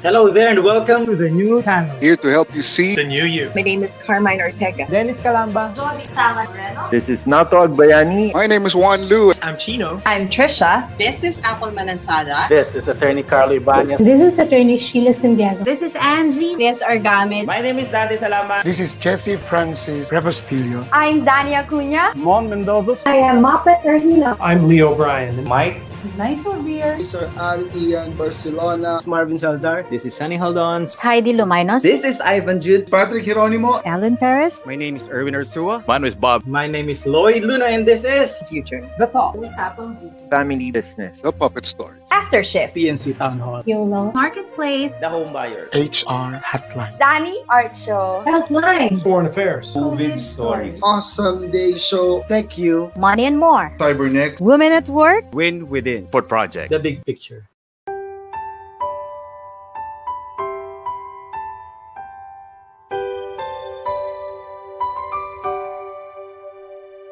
Hello there and welcome to the new channel. Here to help you see The new you. My name is Carmine Ortega. Dennis Calamba. This is Nato Agbayani. My name is Juan Lu. I'm Chino. I'm Trisha. This is Apple Manansala. This is Attorney Carlo Ibanez. This is Attorney Sheila Santiago. This is Angie. This is Argamit. My name is Dante Salama. This is Jesse Francis Rebostillo. I'm Dania Cunha. Mon Mendoza. I am Mapet Erhino. I'm Leo Bryan. Mike. Nice one, dear. Sir Al Ian Barcelona. Marvin Salazar. This is Sonny Haydee. Heidi Lumayno. This is Ivan Jude. Patrick Geronimo. Alan Perez. My name is Erwin Ursua. My name is Bob. My name is Lloyd Luna and this is Future. The Talk. Family Business. The Puppet Stories. After Shift. PNC Town Hall. YOLO. Marketplace. The Home Buyer. HR Hotline. Danny Art Show. Healthline. Foreign Affairs. COVID stories. Awesome Day Show. Thank you. Money and More. Cybernext. Women at Work. Win Within. Port Project. The Big Picture.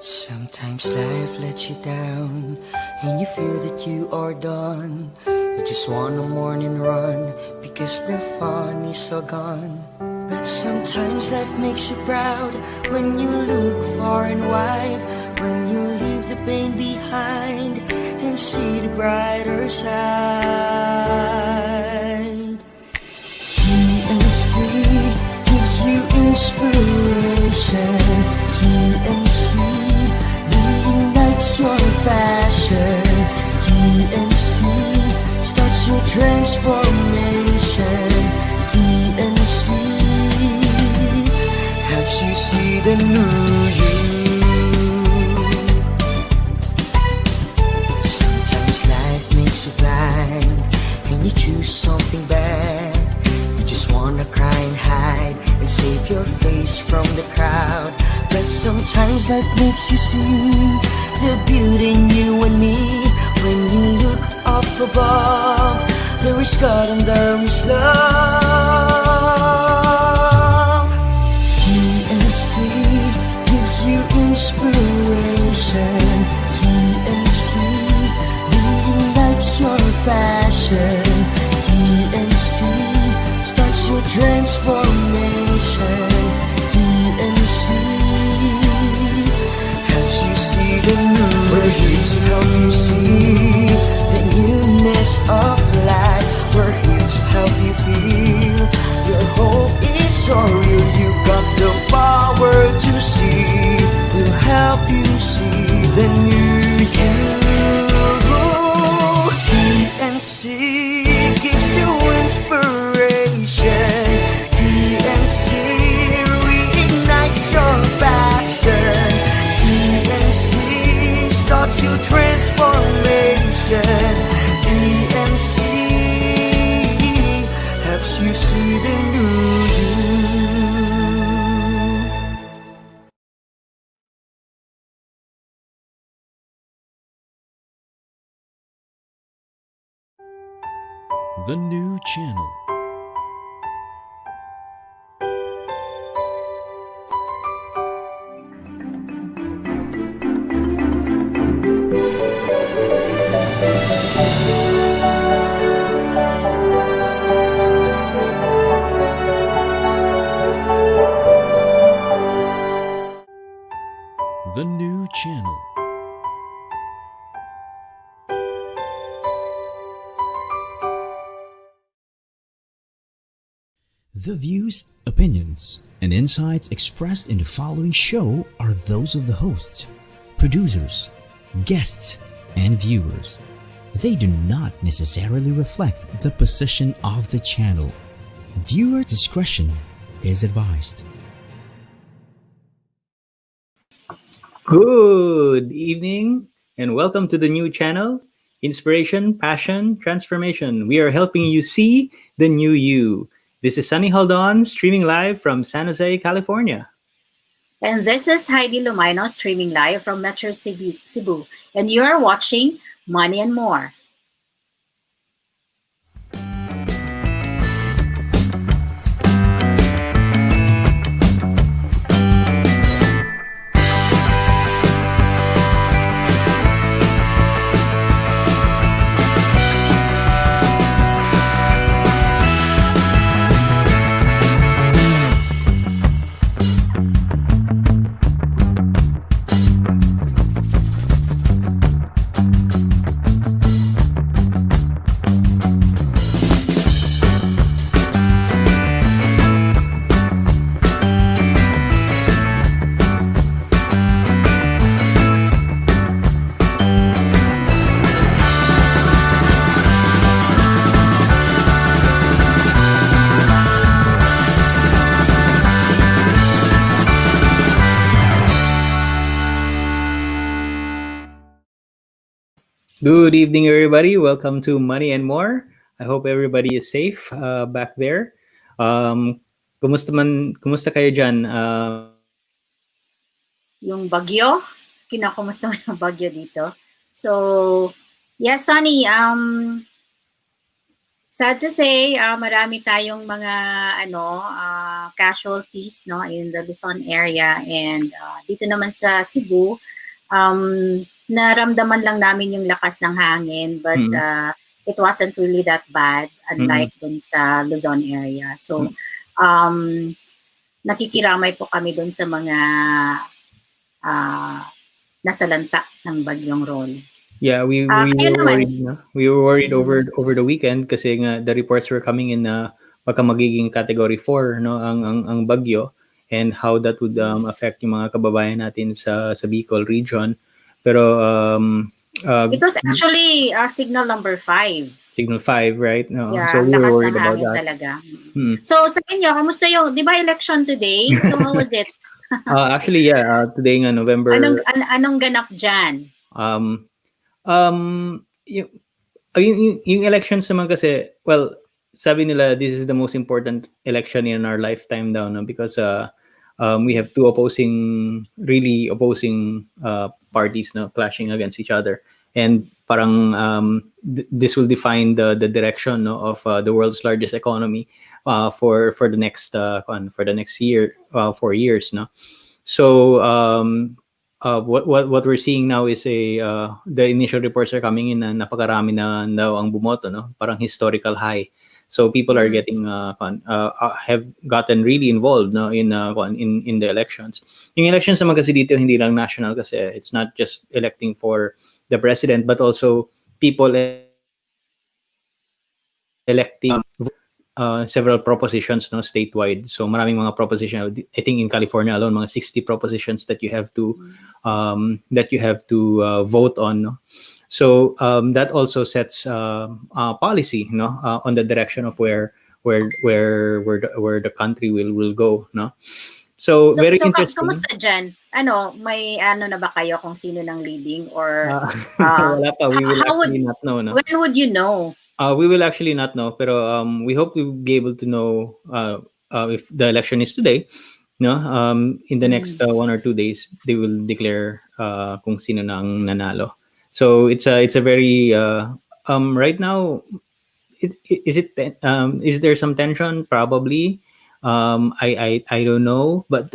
Sometimes life lets you down and you feel that you are done. You just want a morning run because the fun is all gone. But sometimes life makes you proud when you look far and wide, when you leave the pain behind and see the brighter side. TNC gives you inspiration. TNC reignites your passion. TNC starts your transformation. TNC helps you see the new you. Sometimes life makes you blind and you choose something bad. You just wanna cry and hide and save your face from the crowd. But sometimes life makes you see the beauty in you and me. When you look up above, there is God and there is love. TNC gives you inspiration. TNC reignites your passion. TNC starts your transformation. TNC helps you see the new. We're here to help you see the newness of life. We're here to help you feel your hope is so real. You've got the power to see. We'll help you see the new you. TNC gives you inspiration. TNC reignites your passion. TNC starts your transformation. TNC helps you see the new you. The new channel. The new channel. The views, opinions, and insights expressed in the following show are those of the hosts, producers, guests, and viewers. They do not necessarily reflect the position of the channel. Viewer discretion is advised. Good evening and welcome to the new channel, Inspiration, Passion, Transformation. We are helping you see the new you. This is Sonny Haydee streaming live from San Jose, California. And this is Heidi Lumayno streaming live from Metro Cebu. And you are watching Money and More. Good evening, everybody. Welcome to Money and More. I hope everybody is safe back there. Kumusta kayo dyan? Yung bagyo, kinakumusta mo yung bagyo dito? So, yes, Sonny, sad to say, marami tayong mga casualties no in the Luzon area, and dito naman sa Cebu, naramdaman lang namin yung lakas ng hangin, but it wasn't really that bad unlike dun sa Luzon area. So, nakikiramay po kami dun sa mga nasalanta ng bagyong Roy. Yeah, we were worried. No? We were worried over the weekend kasi nga the reports were coming in na baka magiging category 4 no ang bagyo, and how that would affect yung mga kababayan natin sa Bicol region. Pero it was actually signal number 5. Signal 5, right? No. Yeah, so we were lakas worried ng about hangin that. talaga. So sa inyo, kamusta yung, di ba election today? So how was it? Actually, yeah, today nga November. Anong ganap dyan? Yung elections naman kasi, well, sabi nila this is the most important election in our lifetime daw, no? Because we have two really opposing parties no clashing against each other, and parang this will define the direction no of the world's largest economy for the next year 4 years no. So what we're seeing now is the initial reports are coming in na napakarami na daw ang bumoto no, parang historical high. So people are getting have gotten really involved no in the elections. Yung elections naman kasi dito hindi lang national kasi it's not just electing for the president but also people electing several propositions no statewide. So maraming mga propositions. I think in California alone mga 60 propositions that you have to vote on no. So that also sets policy no on the direction of where the country will go no. So very interesting. Kamusta dyan? May na ba kayo kung sino nang leading or wala pa, we will actually not know no. When would you know? We will actually not know, pero we hope to be able to know if the election is today. No, in the next 1 or 2 days, they will declare kung sino na ang nanalo. So it's a very right now. Is there some tension? Probably. I don't know, but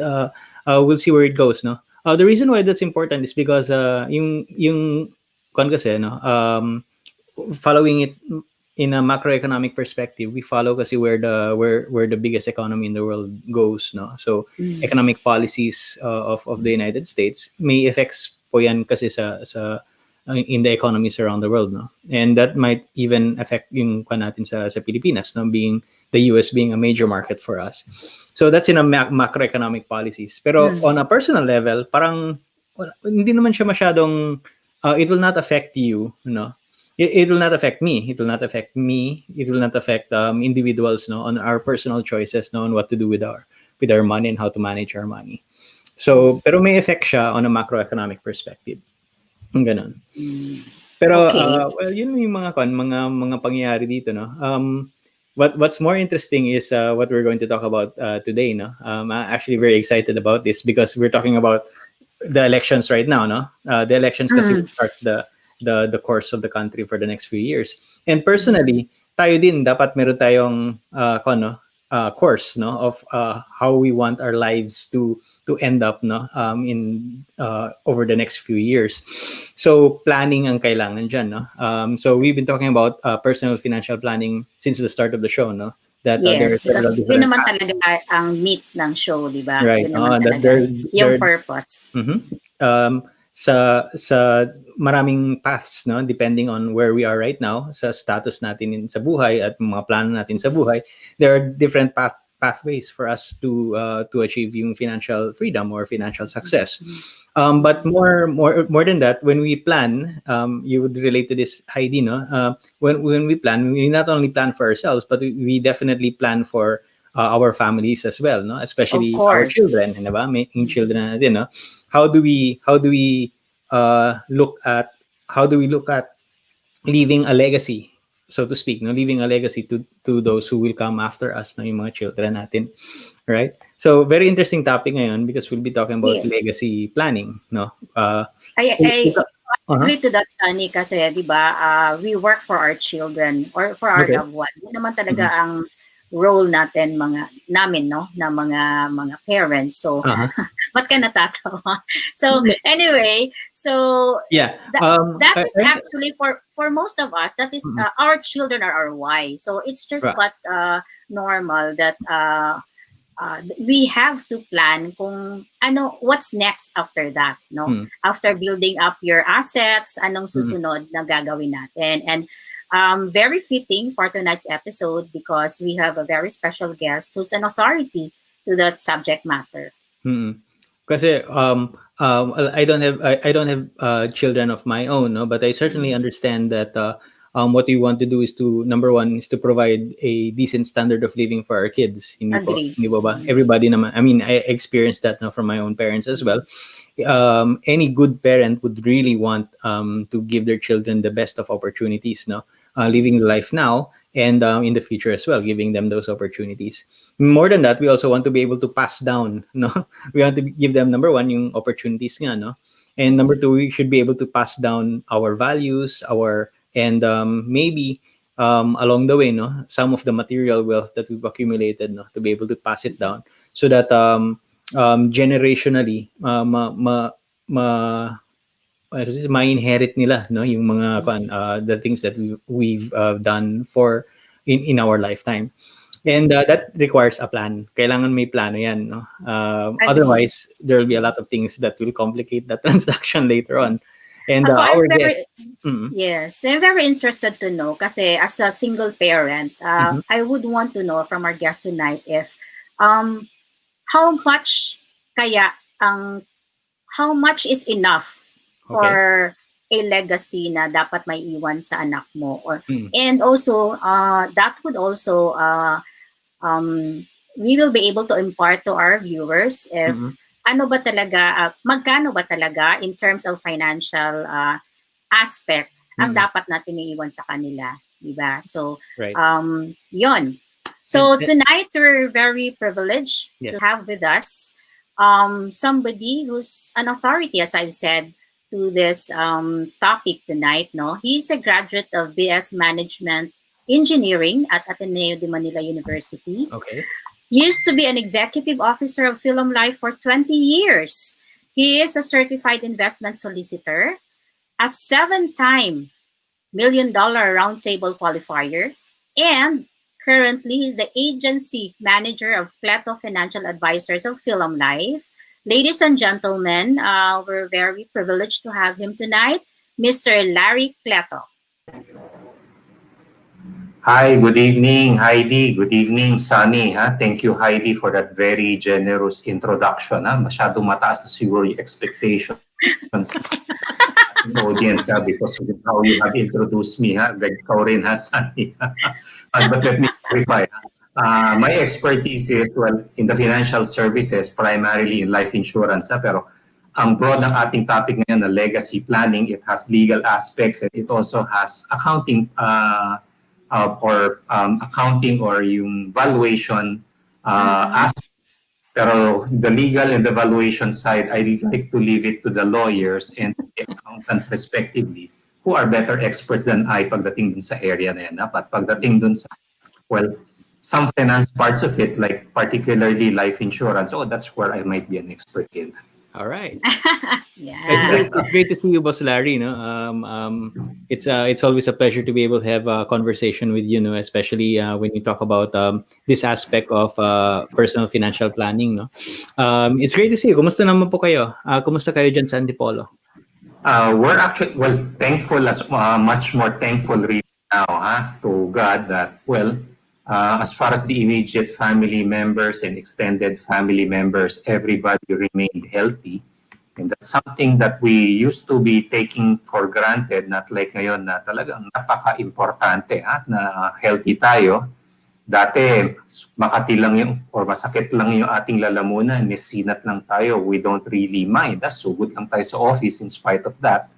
we'll see where it goes. No. The reason why that's important is because yung kung kasi no following it in a macroeconomic perspective, we follow kasi where the biggest economy in the world goes, no? So economic policies of the United States may effects po yan kasi sa in the economies around the world, no? And that might even affect yung natin sa Pilipinas, no? Being the US being a major market for us. So that's in a macroeconomic policies. Pero on a personal level, parang hindi naman siya masyadong it will not affect you, no? It will not affect me. It will not affect me. It will not affect individuals, no, on our personal choices, no, on what to do with our money and how to manage our money. So, pero may effect siya on a macroeconomic perspective. Ganon. Pero well, yun yung mga pangyayari dito, no. What's more interesting is what we're going to talk about today, no. I'm actually very excited about this because we're talking about the elections right now, no. The elections kasi will start the course of the country for the next few years. And personally, tayo din dapat meron tayong course no of how we want our lives to end up no in over the next few years. So planning ang kailangan diyan no. So we've been talking about personal financial planning since the start of the show no. That yes, because yun naman talaga ang meat ng show, di ba? Right. Yun naman talaga yung purpose. Sa maraming paths no depending on where we are right now sa status natin sa buhay at mga plano natin sa buhay, there are different pathways for us to achieve yung financial freedom or financial success. But more than that, when we plan, you would relate to this, Haydee, no? When we plan, we not only plan for ourselves, but we definitely plan for our families as well, no? Especially our children, di ba? Making children natin, no? How do we look at leaving a legacy, so to speak, no, leaving a legacy to those who will come after us, no, yung mga children natin, right? So very interesting topic ngayon because we'll be talking about Yeah. legacy planning, no. I agree to that, Sunny, kasi di ba, we work for our children or for our Okay. loved one. Yun naman talaga ang role natin namin, no, na mga parents. So ba't ka natatawa? So anyway, so Yeah. that is actually for most of us, that is our children are our why. So it's just Right. but normal that we have to plan kung what's next after that, no? After building up your assets, anong susunod na gagawin natin. And very fitting for tonight's episode because we have a very special guest who's an authority to that subject matter. Kasi I don't have children of my own, no, but I certainly understand that what we want to do is to, number one, is to provide a decent standard of living for our kids. Hindi po ba? Everybody naman. I mean, I experienced that now from my own parents as well. Any good parent would really want to give their children the best of opportunities, no? Living the life now and in the future as well, giving them those opportunities. More than that, we also want to be able to pass down, no? We want to give them, number one, yung opportunities nga, no? And number two, we should be able to pass down our values, and maybe along the way, no, some of the material wealth that we've accumulated, no, to be able to pass it down so that generationally ma-inherit nila, no, yung mga the things that we've done for in our lifetime. And that requires a plan. Kailangan may plano yan, no? Otherwise, there will be a lot of things that will complicate the transaction later on. And yes, I'm very interested to know kasi as a single parent, I would want to know from our guest tonight if how much is enough for a legacy na dapat may iwan sa anak mo, or and also that would also we will be able to impart to our viewers if magkano ba talaga in terms of financial aspect ang dapat natin iiwan sa kanila, diba? So yon. So tonight we're very privileged to have with us somebody who's an authority, as I've said, to this topic tonight, no? He's a graduate of BS Management Engineering at Ateneo de Manila University. Used to be an executive officer of Film Life for 20 years. He is a certified investment solicitor, a 7-time $1 million roundtable qualifier, and currently is the agency manager of Cleto Financial Advisors of Film Life. Ladies and gentlemen, we're very privileged to have him tonight, Mr. Larry Cleto. Hi, good evening, Haydee. Good evening, Sonny. Thank you, Haydee, for that very generous introduction. Masyado mataas na siguro yung expectations ng audience because of how you have introduced me. Ikaw rin, Sonny. But let me clarify. My expertise is, well, in the financial services, primarily in life insurance. Pero ang broad ng ating topic ngayon na legacy planning, it has legal aspects and it also has accounting accounting or yung valuation aspect. Pero the legal and the valuation side, I really like to leave it to the lawyers and the accountants respectively, who are better experts than I pagdating dun sa area na yan. At pagdating dun sa, well, some finance parts of it, like particularly life insurance, that's where I might be an expert in. All right. Yeah. It's great to see you, Boss Larry. No, it's always a pleasure to be able to have a conversation with you, no, especially when you talk about this aspect of personal financial planning. No, it's great to see you. Kumusta naman po kayo? Kumusta kayo dyan sa Antipolo? We're actually thankful, much more thankful really now, to God that as far as the immediate family members and extended family members, everybody remained healthy. And that's something that we used to be taking for granted, not like ngayon na talagang napaka-importante na healthy tayo. Dati, makati lang yung, or masakit lang yung ating lalamunan, may sinat lang tayo, we don't really mind. Sugod lang tayo sa office in spite of that.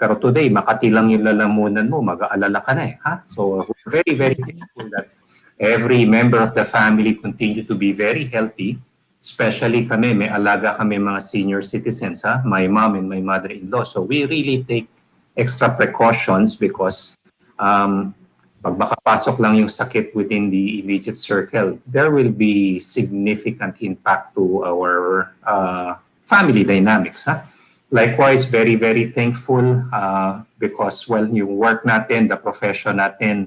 Pero today, Makati lang yung lalamunan mo, mag-aalala ka na eh. So we're very, very thankful that every member of the family continue to be very healthy. Especially kami, may alaga kami mga senior citizens, my mom and my mother-in-law. So we really take extra precautions because pag makapasok lang yung sakit within the immediate circle, there will be significant impact to our family dynamics. Likewise, very, very thankful because, well, yung work natin, the profession natin,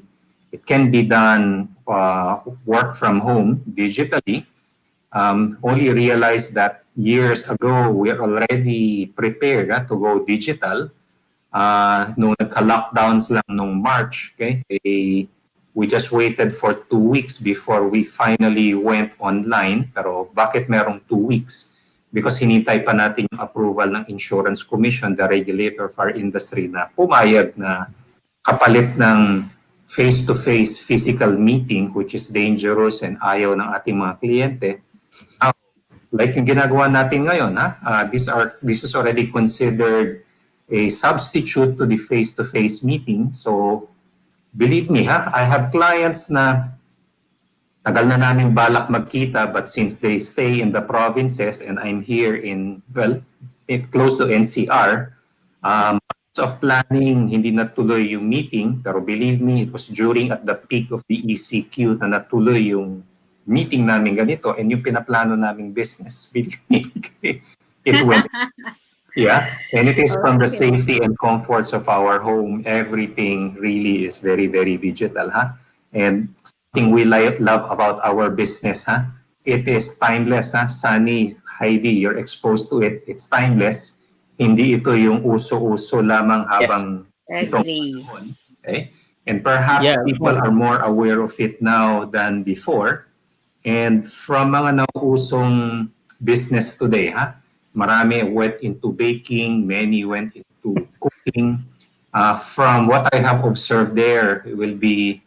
it can be done work from home digitally. Only realized that years ago, we're already prepared to go digital. Nung nagka-lockdowns lang nung March, okay, we just waited for 2 weeks before we finally went online. Pero bakit merong 2 weeks? Because hinintay pa natin yung approval ng Insurance Commission, the regulator of our industry, na pumayag na kapalit ng face-to-face physical meeting, which is dangerous and ayaw ng ating mga kliyente. Like yung ginagawa natin ngayon, this is already considered a substitute to the face-to-face meeting. So, believe me, I have clients na tagal na namin balak magkita, but since they stay in the provinces and I'm here in, well, close to NCR, months of planning, hindi natuloy yung meeting. Pero believe me, it was during at the peak of the ECQ na natuloy yung meeting namin ganito and yung pinaplano naming business. Believe me, it went. Yeah, and it is from the safety and comforts of our home. Everything really is very, very digital, And something we love about our business, it is timeless, Sonny, Haydee, you're exposed to it. It's timeless. Hindi ito yung uso-uso lamang habang Agree. Okay? And perhaps people are more aware of it now than before. And from mga nausong business today, marami went into baking, many went into cooking. From what I have observed there, it will be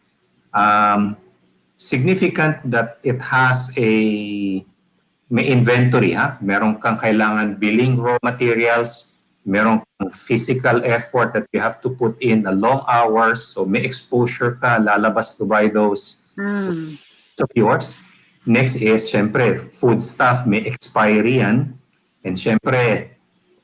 significant that it has may inventory. Meron kang kailangan billing raw materials, meron kang physical effort that you have to put in the long hours, so may exposure ka, lalabas to buy those of yours. Next is, syempre, food stuff, may expiry yan. And syempre,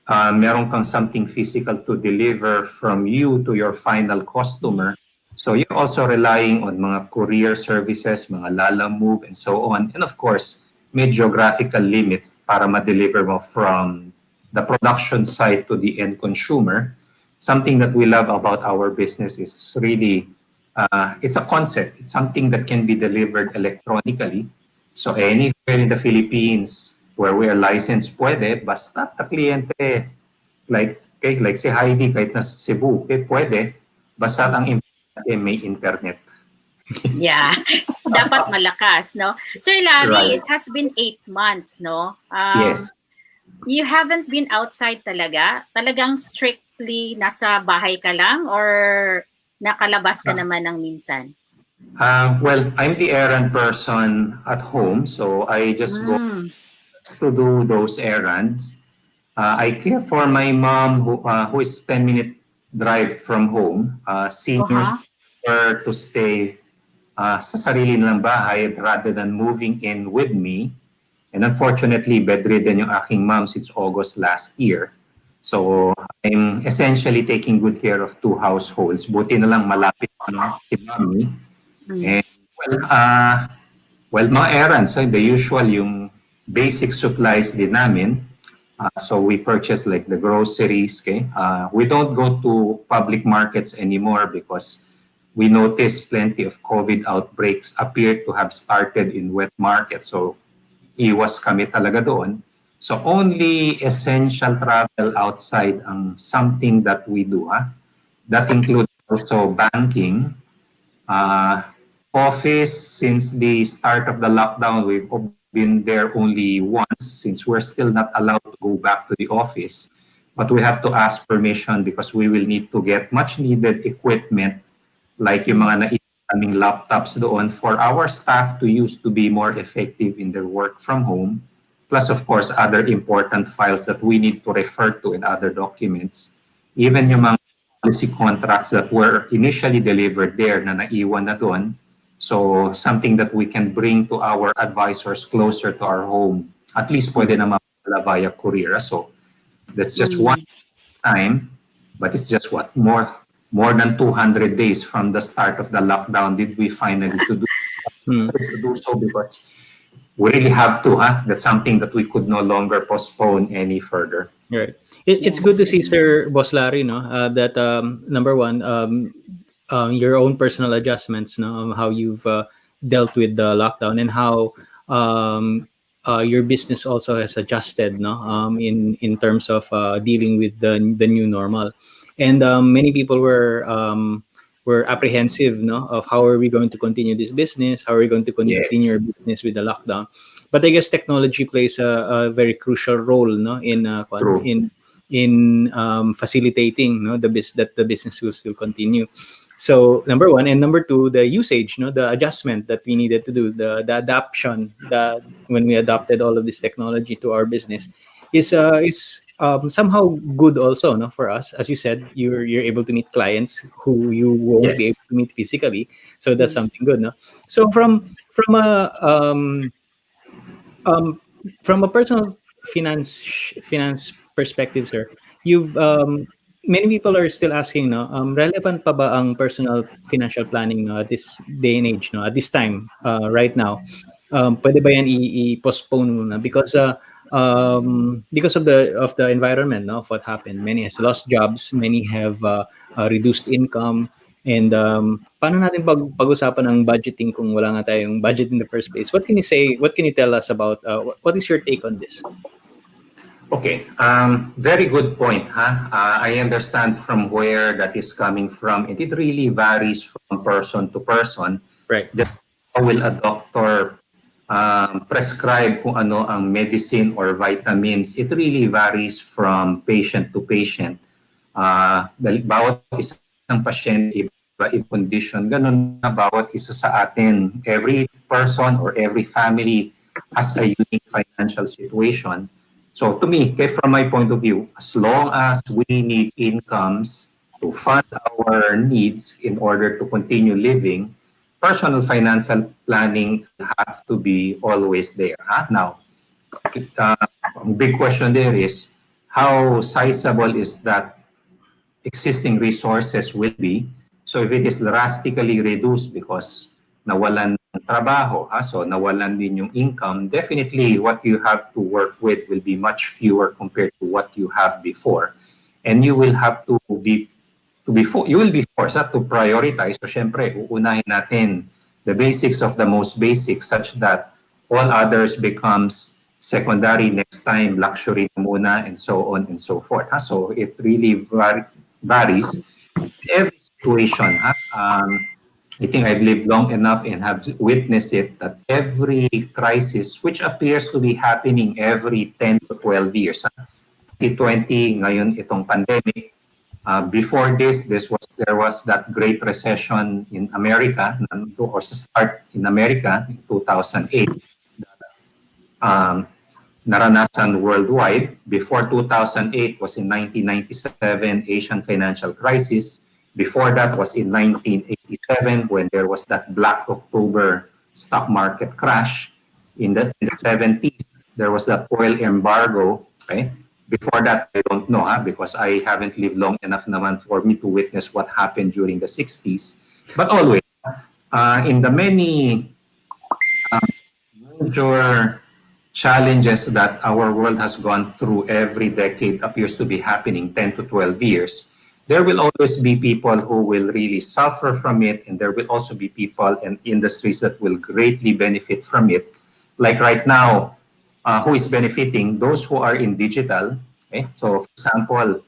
meron kang something physical to deliver from you to your final customer. So you're also relying on mga courier services, mga Lala Move, and so on. And of course, may geographical limits para ma-deliver mo from the production site to the end consumer. Something that we love about our business is really, it's a concept. It's something that can be delivered electronically. So anywhere in the Philippines, where we are licensed, pwede, basta ta kliyente, like si Haydee, kahit nasa Cebu, pwede, basta ang may internet. Yeah, dapat malakas, no? Sir Larry, Right. it has been 8 months, no? Yes. You haven't been outside talaga? Talagang strictly nasa bahay ka lang or nakalabas ka naman ng minsan? Well, I'm the errand person at home, so I just go to do those errands. I care for my mom who is 10-minute drive from home. Seniors prefer to stay sa sarili nilang bahay rather than moving in with me. And unfortunately, bedridden yung aking mom since August last year. So I'm essentially taking good care of 2 households. Buti na lang malapit si mommy. And well, mga errands, the usual yung basic supplies din namin. So we purchase like the groceries. Okay, we don't go to public markets anymore because we noticed plenty of COVID outbreaks appear to have started in wet markets. So iwas kami talaga doon. So only essential travel outside ang something that we do. That includes also banking. Office, since the start of the lockdown, we've been there only once since we're still not allowed to go back to the office. But we have to ask permission because we will need to get much needed equipment like yung mga naitanging laptops doon for our staff to use to be more effective in their work from home. Plus, of course, other important files that we need to refer to in other documents. Even yung mga policy contracts that were initially delivered there na naiwan na doon. So something that we can bring to our advisors closer to our home. At least pwede na mapala via courier. So that's just one time, but it's just what? More than 200 days from the start of the lockdown did we finally to do so, because we really have to, That's something that we could no longer postpone any further. Right. It's good to see, Sir Boss Larry, no, that number one, your own personal adjustments, no, how you've dealt with the lockdown, and how your business also has adjusted, no, in terms of dealing with the new normal. And many people were apprehensive, no, of how are we going to continue this business, how are we going to continue our business with the lockdown. But I guess technology plays a very crucial role, no, in facilitating, no, that the business will still continue. So number one, and number two, the usage, no, the adjustment that we needed to do, the adaptation that when we adopted all of this technology to our business is somehow good also, no, for us. As you said, you're able to meet clients who you won't be able to meet physically, so that's something good, no. So from a personal finance perspective, sir, you've many people are still asking, no, relevant pa ba ang personal financial planning, no, at this day and age, no, at this time, right now? Pwede ba yan i-postpone muna because of the environment, no, of what happened? Many has lost jobs, many have reduced income, and paano natin pag-usapan ang budgeting kung wala nga tayong budget in the first place? What can you say? What can you tell us about what is your take on this? Okay, very good point. I understand from where that is coming from, and it really varies from person to person. Right. How will a doctor prescribe kung ano ang medicine or vitamins? It really varies from patient to patient. Bawat isang pasyente, iba condition. Ganun na bawat isa sa atin. Every person or every family has a unique financial situation. So to me, from my point of view, as long as we need incomes to fund our needs in order to continue living, personal financial planning have to be always there. Now, big question there is, how sizable is that existing resources will be? So if it is drastically reduced because nawalan ng trabaho, so nawalan din yung income, definitely what you have to work with will be much fewer compared to what you have before. And you will have to be forced to prioritize. So syempre, uunahin natin the basics of the most basic such that all others becomes secondary, next time luxury muna, and so on and so forth. So it really varies. Every situation, I think I've lived long enough and have witnessed it that every crisis, which appears to be happening every 10 to 12 years, 2020, ngayon itong pandemic, before this, there was that Great Recession in America, or start in America in 2008, naranasan worldwide. Before 2008 was in 1997 Asian financial crisis. Before that was in 1987 when there was that Black October stock market crash. In the 70s, there was that oil embargo. Okay? Before that, I don't know because I haven't lived long enough naman for me to witness what happened during the 60s. But always, in the many major challenges that our world has gone through every decade appears to be happening 10 to 12 years, there will always be people who will really suffer from it, and there will also be people and industries that will greatly benefit from it. Like right now, who is benefiting? Those who are in digital. Okay? So, for example,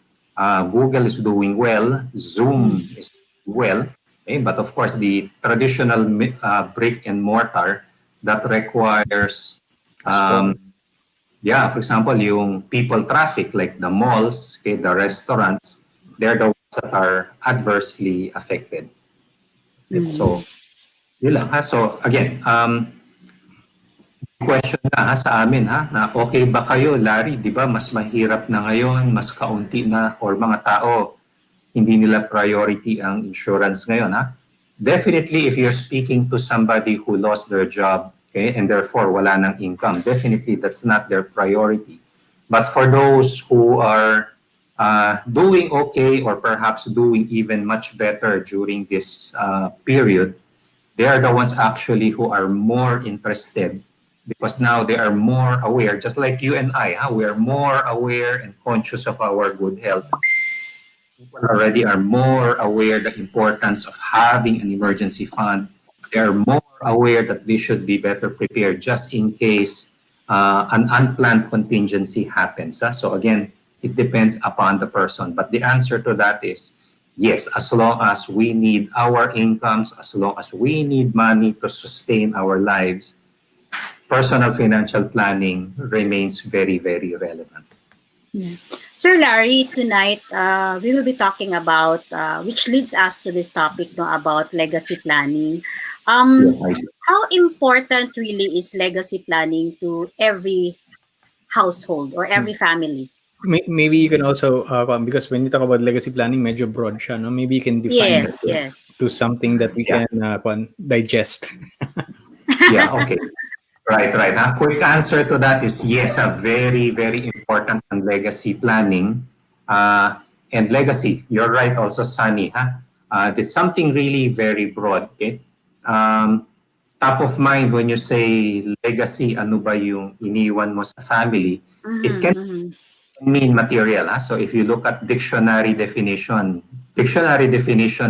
Google is doing well, Zoom is doing well, okay? But of course, the traditional brick and mortar that requires, for example, yung people traffic, like the malls, okay, the restaurants, they're the ones that are adversely affected. So, yun lang. So, again, question na sa amin, na okay ba kayo, Larry, di ba, mas mahirap na ngayon, mas kaunti na, or mga tao, hindi nila priority ang insurance ngayon, ha? Definitely, if you're speaking to somebody who lost their job, okay, and therefore wala ng income, definitely that's not their priority. But for those who are doing okay or perhaps doing even much better during this period, they are the ones actually who are more interested because now they are more aware, just like you and I, we are more aware and conscious of our good health. People already are more aware the importance of having an emergency fund. They are more aware that they should be better prepared just in case an unplanned contingency happens. So again, it depends upon the person. But the answer to that is yes, as long as we need our incomes, as long as we need money to sustain our lives, personal financial planning remains very, very relevant. Yeah. Sir Larry, tonight we will be talking about, which leads us to this topic, no, about legacy planning. How important really is legacy planning to every household or every family? Maybe you can also, because when you talk about legacy planning, medyo broad siya, no? Maybe you can define it to something that we can digest. Yeah, okay. Right. Quick answer to that is yes, a very, very important on legacy planning. And legacy, you're right also, Sunny. It's something really very broad. Okay? Top of mind when you say legacy, ano ba yung iniwan mo sa family, it can mean material. So if you look at dictionary definition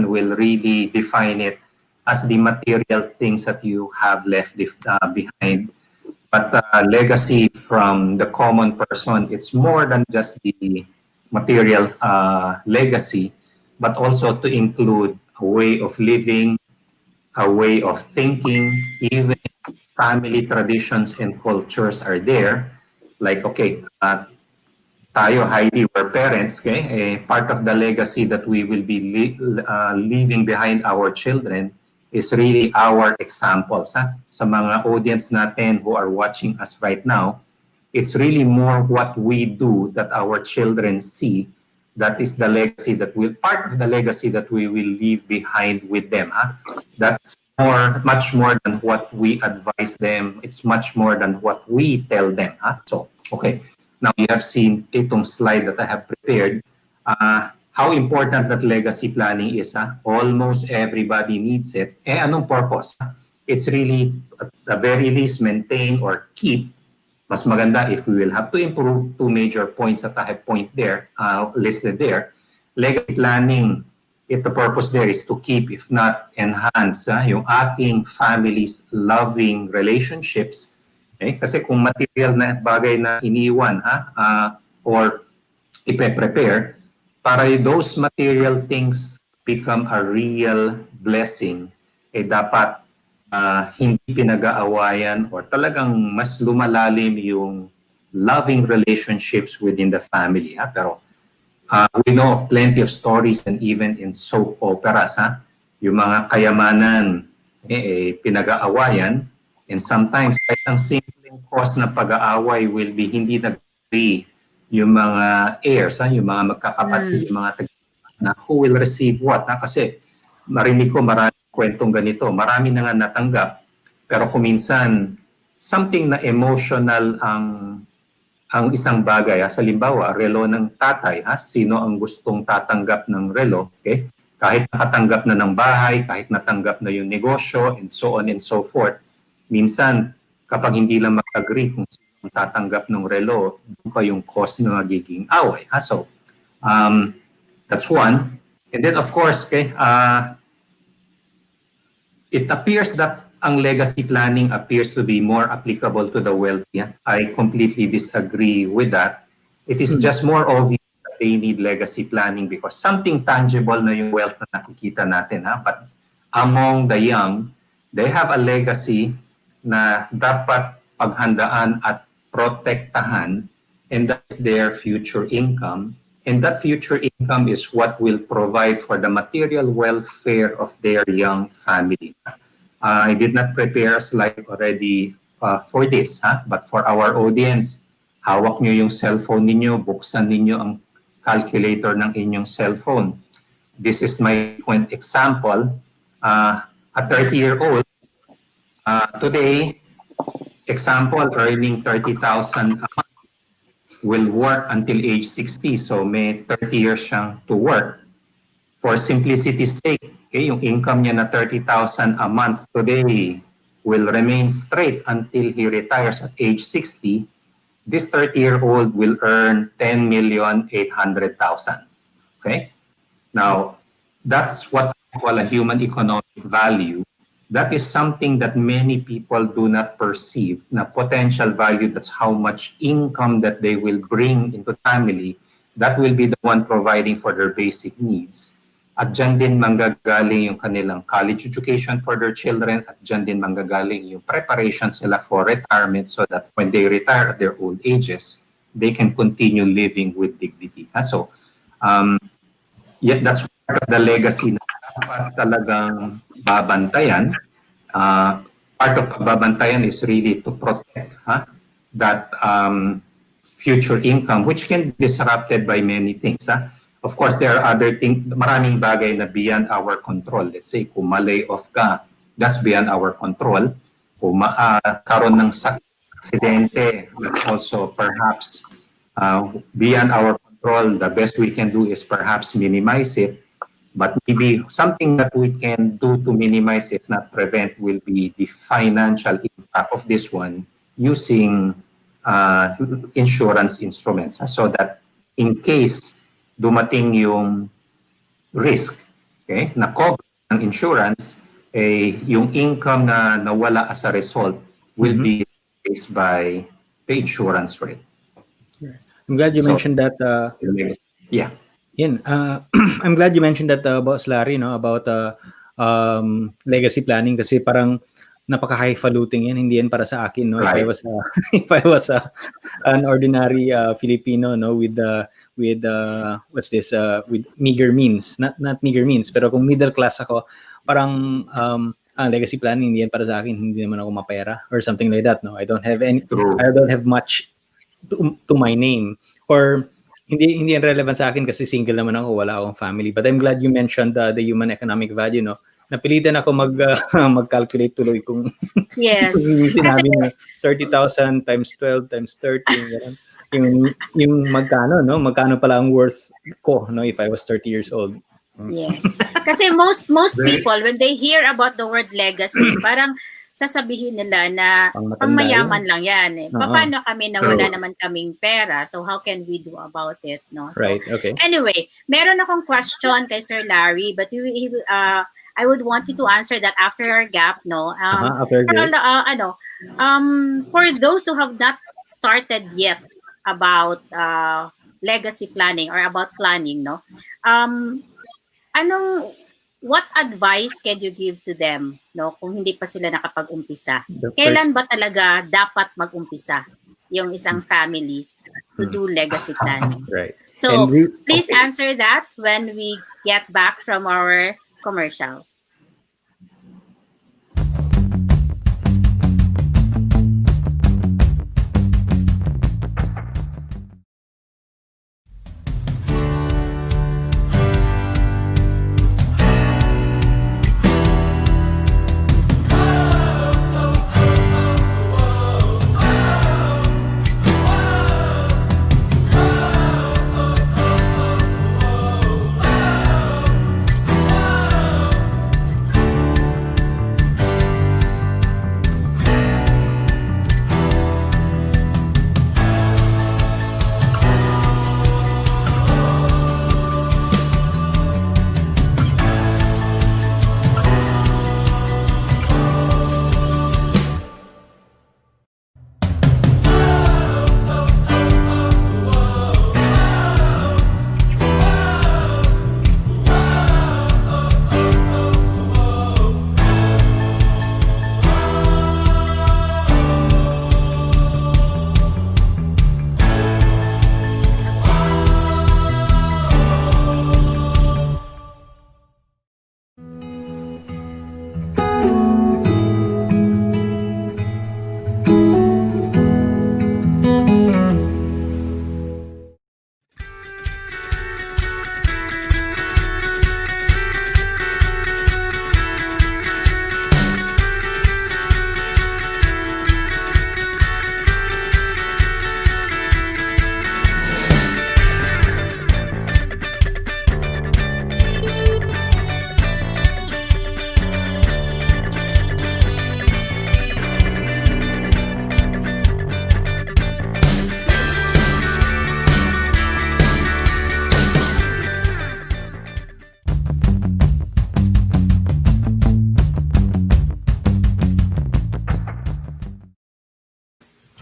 will really define it as the material things that you have left behind. But legacy from the common person, it's more than just the material legacy, but also to include a way of living, a way of thinking, even family traditions and cultures are there. Like, okay, tayo, Heidi, we're parents, okay? Part of the legacy that we will be leaving behind our children is really our examples. Sa mga audience natin who are watching us right now, it's really more what we do that our children see. That is the legacy part of the legacy that we will leave behind with them. That's much more than what we advise them. It's much more than what we tell them. So, okay. Now you have seen itong slide that I have prepared. How important that legacy planning is. Almost everybody needs it. Anong purpose? It's really, at the very least, maintain or keep. Mas maganda if we will have to improve two major points that I have listed there. Legacy planning, the purpose there is to keep, if not enhance, yung ating family's loving relationships. Kasi kung material na bagay na iniwan or ipe-prepare, para those material things become a real blessing, dapat hindi pinag-aawayan or talagang mas lumalalim yung loving relationships within the family. Pero we know of plenty of stories and even in soap operas, yung mga kayamanan pinag-aawayan, and sometimes kahit ang simpleng cause ng pag-aaway will be hindi nag-agree yung mga heirs, yung mga magkakapatid, yung mga na who will receive what. Kasi marinig ko maraming kwentong ganito, marami na nga natanggap, pero kung minsan something na emotional ang isang bagay. Sa limbawa, relo ng tatay, sino ang gustong tatanggap ng relo? Okay? Kahit nakatanggap na ng bahay, kahit natanggap na yung negosyo, and so on and so forth. Minsan, kapag hindi lang mag-agree kung sino ang tatanggap ng relo, doon pa yung cause na magiging away. So, that's one. And then, of course, it appears that ang legacy planning appears to be more applicable to the wealthy. I completely disagree with that. It is just more obvious that they need legacy planning because something tangible na yung wealth na nakikita natin. But among the young, they have a legacy na dapat paghandaan at protektahan, and that's their future income. And that future income is what will provide for the material welfare of their young family. I did not prepare a slide already for this, but for our audience, hawak nyo yung cellphone ninyo, buksan ninyo ang calculator ng inyong cellphone. this is my point example, a 30-year-old today, example, earning 30,000 a month, will work until age 60. So may 30 years siyang to work. For simplicity's sake, okay, yung income niya na 30,000 a month today will remain straight until he retires at age 60. This 30-year-old will earn 10,800,000. Okay? Now, that's what I call a human economic value. That is something that many people do not perceive. Na potential value, that's how much income that they will bring into family. That will be the one providing for their basic needs. At dyan din manggagaling yung kanilang college education for their children. At dyan din manggagaling yung preparation sila for retirement so that when they retire at their old ages, they can continue living with dignity. So, yet that's part of the legacy na dapat talagang babantayan. Part of pagbabantayan is really to protect that future income, which can be disrupted by many things. Of course, there are other things, maraming bagay na beyond our control. Let's say, kung ma-lay off ka, that's beyond our control. Kung karon ng aksidente, that's also perhaps beyond our control. The best we can do is perhaps minimize it. But maybe something that we can do to minimize, if not prevent, will be the financial impact of this one using insurance instruments. So that in case dumating yung risk, okay, na cover ng insurance, yung income na nawala as a result will be replaced by the insurance rate. I'm glad you mentioned that. Yeah. I'm glad you mentioned that, Boss Larry, no, about legacy planning, kasi parang napaka-highfalutin yan, hindi yan para sa akin, no. Right. If I was an ordinary Filipino, no, with what's this, with meager means, not meager means, pero kung middle class ako, parang legacy planning hindi yan para sa akin, hindi naman ako mapera or something like that, no. I don't have much to my name, or hindi yan relevant sa akin kasi single naman ako, wala akong family. But I'm glad you mentioned the human economic value, no. Napilitan ako mag-calculate tuloy kung yes. sinabi na 30,000 times 12 times 13, yung magkano, no? Magkano pala ang worth ko, no, if I was 30 years old. Yes. Kasi most people, when they hear about the word legacy, parang sasabihin nila na pangmayaman lang yan. Paano kami na wala naman kaming pera? So how can we do about it? No? So, right, okay. Anyway, meron akong question kay Sir Larry, but I would want you to answer that after our gap, no? For those who have not started yet about legacy planning or about planning, no? What advice can you give to them, no? Kung hindi pa sila nakapag-umpisa. Kailan ba talaga dapat mag-umpisa yung isang family to do legacy planning? Right. So, please answer that when we get back from our commercial.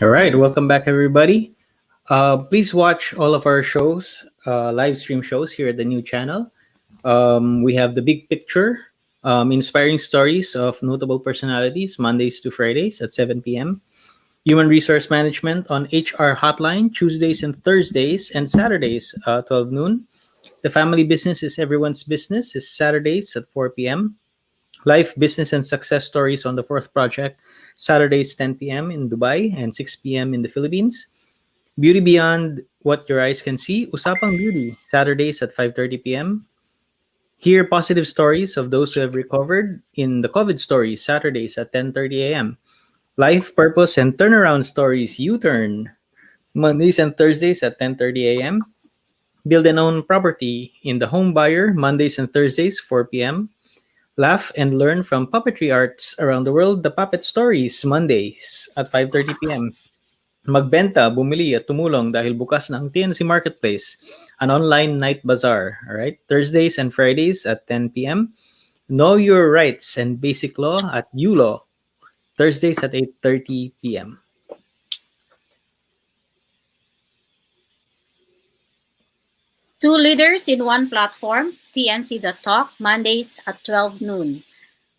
All right, welcome back, everybody. Please watch all of our shows, live stream shows here at the new channel. We have the big picture, inspiring stories of notable personalities, Mondays to Fridays at 7 p.m. Human resource management on HR hotline, Tuesdays and Thursdays, and Saturdays, 12 noon. The family business is everyone's business is Saturdays at 4 p.m. Life, business, and success stories on the fourth project, Saturdays 10 p.m. in Dubai and 6 p.m. in the Philippines. Beauty Beyond What Your Eyes Can See, Usapang Beauty, Saturdays at 5:30 p.m. Hear positive stories of those who have recovered in the COVID stories, Saturdays at 10:30 a.m. Life, Purpose, and Turnaround Stories, U-Turn, Mondays and Thursdays at 10:30 a.m. Build and Own Property in the Home Buyer, Mondays and Thursdays, 4 p.m. Laugh and learn from puppetry arts around the world, The Puppet Stories, Mondays at 5:30 p.m. Magbenta, bumili at tumulong dahil bukas na ang TNC Marketplace, an online night bazaar, all right? Thursdays and Fridays at 10 p.m. Know Your Rights and Basic Law at ULaw, Thursdays at 8:30 p.m. Two leaders in one platform, TNC The Talk, Mondays at 12 noon.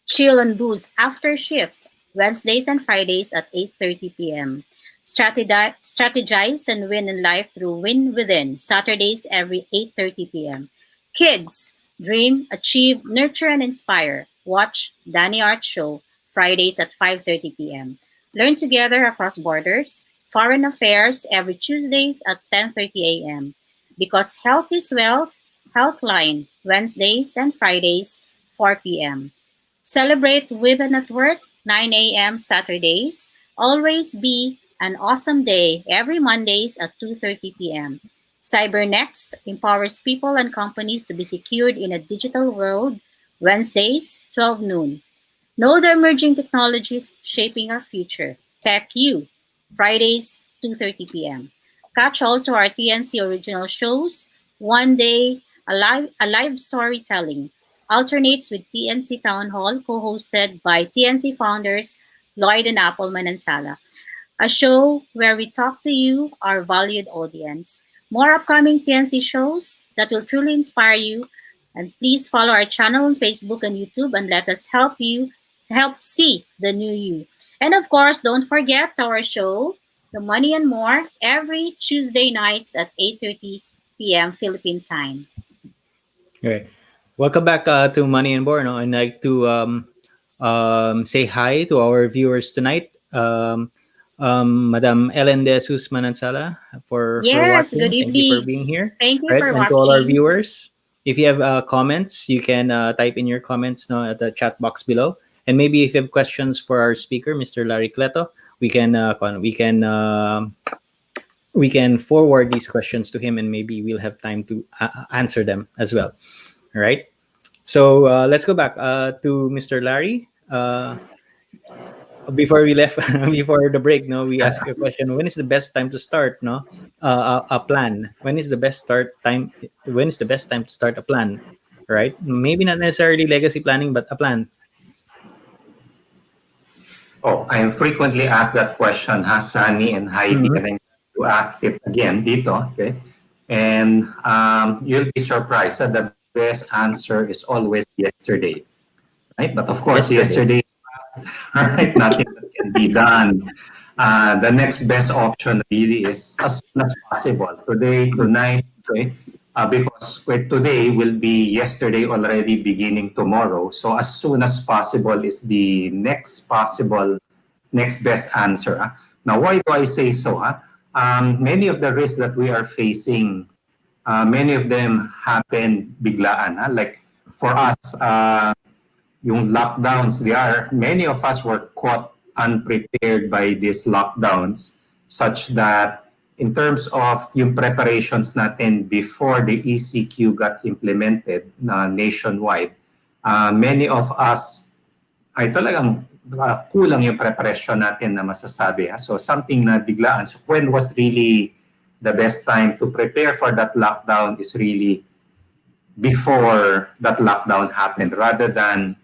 Chill and Booze After Shift, Wednesdays and Fridays at 8:30 p.m. Strategize and win in life through Win Within, Saturdays every 8:30 p.m. Kids, Dream, Achieve, Nurture, and Inspire. Watch Danny Art Show, Fridays at 5:30 p.m. Learn Together Across Borders, Foreign Affairs every Tuesdays at 10:30 a.m. Because Health is Wealth, Healthline, Wednesdays and Fridays, 4 p.m. Celebrate Women at Work, 9 a.m. Saturdays. Always Be an Awesome Day every Mondays at 2:30 p.m. CyberNext empowers people and companies to be secured in a digital world, Wednesdays, 12 noon. Know the emerging technologies shaping our future, Tech U, Fridays, 2:30 p.m. Catch also our TNC original shows, One Day, a live storytelling, alternates with TNC Town Hall, co-hosted by TNC founders Lloyd and Appleman and Sala. A show where we talk to you, our valued audience. More upcoming TNC shows that will truly inspire you. And please follow our channel on Facebook and YouTube and let us help you to help see the new you. And of course, don't forget our show, The Money and More, every Tuesday nights at 8:30 p.m. Philippine time. Okay. Welcome back to Money and More. No? I'd like to say hi to our viewers tonight. Madam Ellen De Jesus Manansala for Yes, watching. good Thank you for evening. being here. Thank you Right? for And to all our watching. viewers, if you have comments, you can type in your comments no, at the chat box below. And maybe if you have questions for our speaker, Mr. Larry Cleto, we can forward these questions to him, and maybe we'll have time to answer them as well. All right. So let's go back to Mr. Larry. Before we left, before the break, no, we asked a question: when is the best time to start? No, a plan. When is the best start time? When is the best time to start a plan? Right? Maybe not necessarily legacy planning, but a plan. Oh, I am frequently asked that question, Sunny and Heidi, and I'm going to ask it again dito, okay? And you'll be surprised that the best answer is always yesterday, right? But of course, yesterday is past, right? Nothing that can be done. The next best option really is as soon as possible. Today, tonight, okay? Because today will be yesterday already, beginning tomorrow. So as soon as possible is the next best answer. Now, why do I say so? Many of the risks that we are facing, many of them happen biglaan. Like for us, yung lockdowns, many of us were caught unprepared by these lockdowns, such that in terms of yung preparations natin before the ECQ got implemented nationwide, many of us ay talagang kulang yung preparation natin na masasabi. So something na biglaan. So when was really the best time to prepare for that lockdown is really before that lockdown happened rather than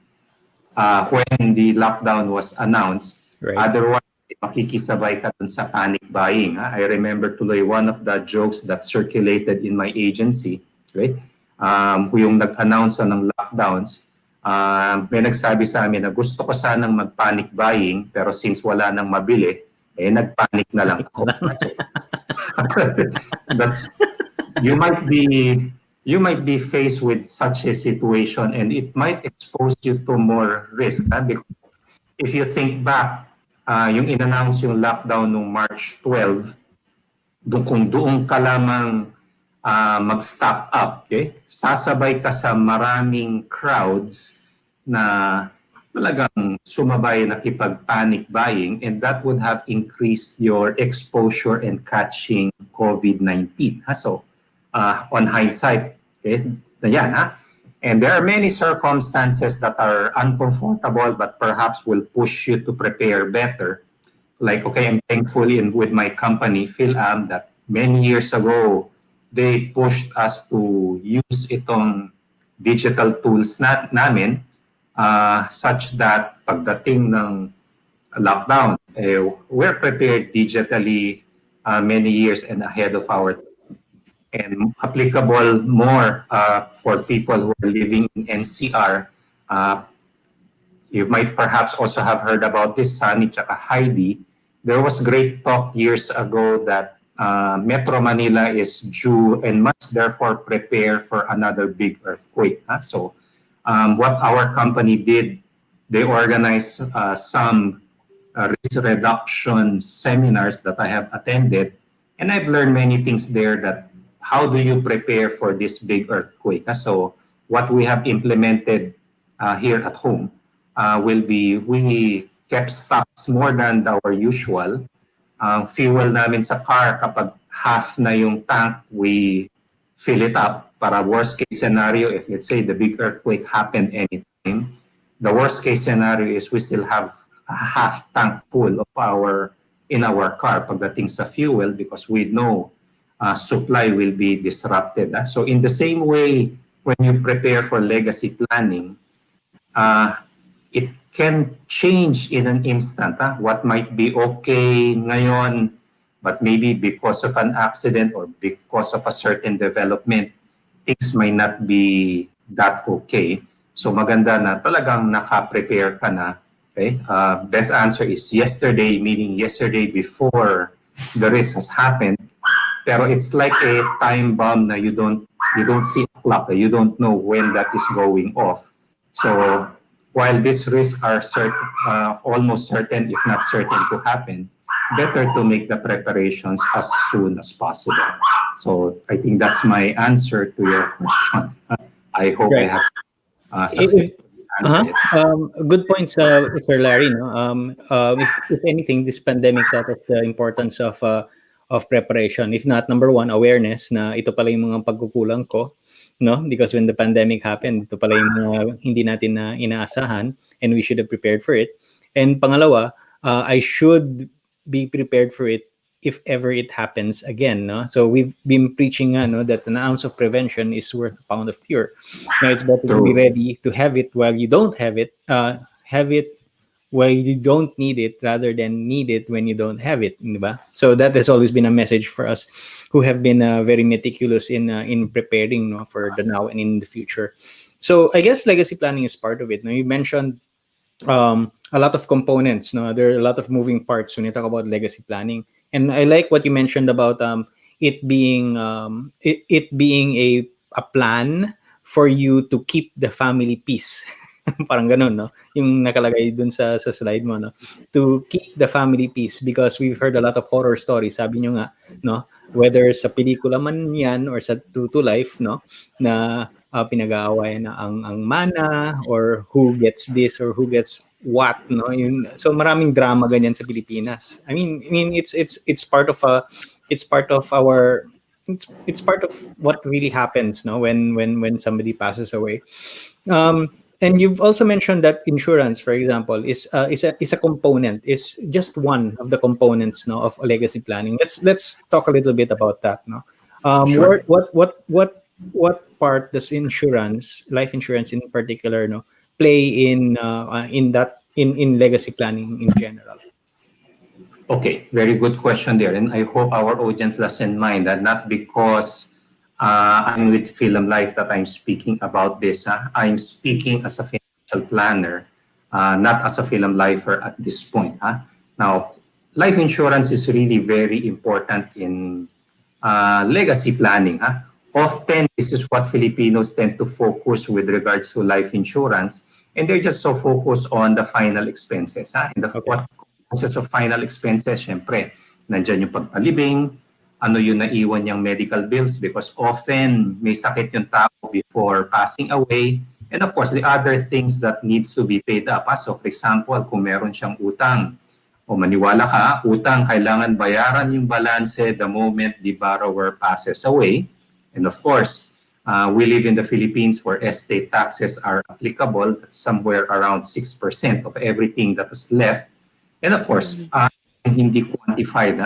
when the lockdown was announced. Right. Otherwise, it makikisabay ka dun sa panic buying. Ha? I remember tuloy one of the jokes that circulated in my agency, right? Yung nag-announce ng lockdowns, may nagsabi sa amin na gusto ko sanang mag-panic buying, pero since wala nang mabili, nag-panic na lang ako. That's, you might be faced with such a situation, and it might expose you to more risk. Because if you think back, yung in-announce yung lockdown noong March 12, kung doon ka lamang mag-stock up, okay? Sasabay ka sa maraming crowds na talagang sumabay nakipag-panic buying, and that would have increased your exposure and catching COVID-19. So, on hindsight, okay, yan, ha? And there are many circumstances that are uncomfortable but perhaps will push you to prepare better. Like, okay, I'm thankfully with my company, PhilAm, that many years ago, they pushed us to use itong digital tools namin such that pagdating ng lockdown, we're prepared digitally many years and ahead of our time. And applicable more for people who are living in NCR. You might perhaps also have heard about this, Sonny tsaka Haydee. There was great talk years ago that Metro Manila is due and must therefore prepare for another big earthquake. So what our company did, they organized some risk reduction seminars that I have attended, and I've learned many things there that how do you prepare for this big earthquake. So what we have implemented here at home will be, we kept stocks more than our usual. Fuel namin sa car, kapag half na yung tank, we fill it up para worst case scenario, if let's say the big earthquake happened anytime, the worst case scenario is we still have a half tank full of in our car pagdating sa fuel, because we know supply will be disrupted. So in the same way, when you prepare for legacy planning, it can change in an instant. What might be okay ngayon, but maybe because of an accident or because of a certain development, things might not be that okay. So maganda na talagang naka-prepare ka na. Okay? Best answer is yesterday, meaning yesterday before the risk has happened. Pero it's like a time bomb na you don't see a clock. You don't know when that is going off. So while these risks are almost certain, if not certain to happen, better to make the preparations as soon as possible. So I think that's my answer to your question. I hope I have successfully answered it. Good points, Sir Larry. No? If anything, this pandemic taught us the importance of preparation. If not, number one, awareness na ito pala yung mga pagkukulang ko. No, because when the pandemic happened, ito pala yung mga hindi natin na inaasahan, and we should have prepared for it. And pangalawa, I should be prepared for it if ever it happens again. No, so we've been preaching that an ounce of prevention is worth a pound of cure. Now it's better to be ready to have it while you don't have it. Have it while you don't need it, rather than need it when you don't have it, diba? So that has always been a message for us who have been very meticulous in preparing for the now and in the future. So I guess legacy planning is part of it. Now you mentioned a lot of components. No, there are a lot of moving parts when you talk about legacy planning, and I like what you mentioned about it being a plan for you to keep the family peace. Parang ganun, no? Yung nakalagay dun sa slide mo, no? To keep the family peace, because we've heard a lot of horror stories, sabi nyo nga, no? Whether sa pelikula man yan or sa true to life, no? Na pinag-aawayan na ang mana, or who gets this or who gets what, no? So maraming drama ganyan sa Pilipinas. I mean it's part of what really happens, no? When somebody passes away. And you've also mentioned that insurance, for example, is a component, is just one of the components, no, of legacy planning. Let's talk a little bit about that, no. Sure. What part does insurance, life insurance in particular, no, play in legacy planning in general? Okay, very good question there. And I hope our audience doesn't mind that not because I'm with Film Life that I'm speaking about this. I'm speaking as a financial planner, not as a film lifer at this point. Now, life insurance is really very important in legacy planning. Often, this is what Filipinos tend to focus with regards to life insurance, and they're just so focused on the final expenses. And what causes of final expenses, syempre, nandyan yung pagpalibing, ano yung naiwan niyang medical bills because often may sakit yung tao before passing away, and of course, the other things that needs to be paid up. So for example, kung meron siyang utang, o maniwala ka, utang, kailangan bayaran yung balance the moment the borrower passes away. And of course, we live in the Philippines where estate taxes are applicable. That's somewhere around 6% of everything that is left. And of course, hindi quantified.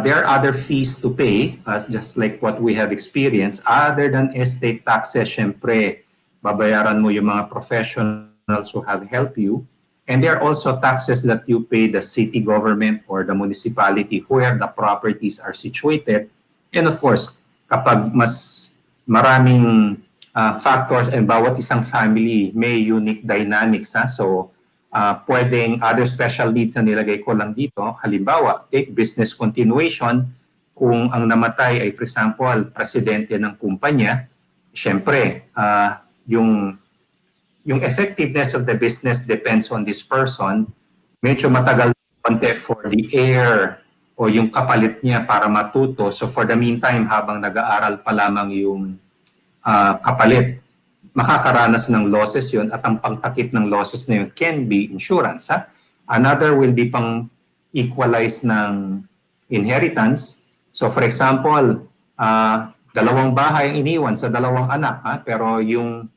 There are other fees to pay, just like what we have experienced. Other than estate taxes, syempre, babayaran mo yung mga professionals who have helped you. And there are also taxes that you pay the city government or the municipality where the properties are situated. And of course, kapag mas maraming factors and bawat isang family may unique dynamics. So, pwedeng other special needs na nilagay ko lang dito. Halimbawa, take business continuation. Kung ang namatay ay, for example, presidente ng kumpanya, syempre, yung effectiveness of the business depends on this person. Medyo matagal konti for the heir o yung kapalit niya para matuto. So for the meantime, habang nag-aaral pa lamang yung kapalit, makakaranas ng losses yun at ang pangtakip ng losses na yun can be insurance. Another will be pang equalize ng inheritance. So for example, dalawang bahay ang iniwan sa dalawang anak, pero yung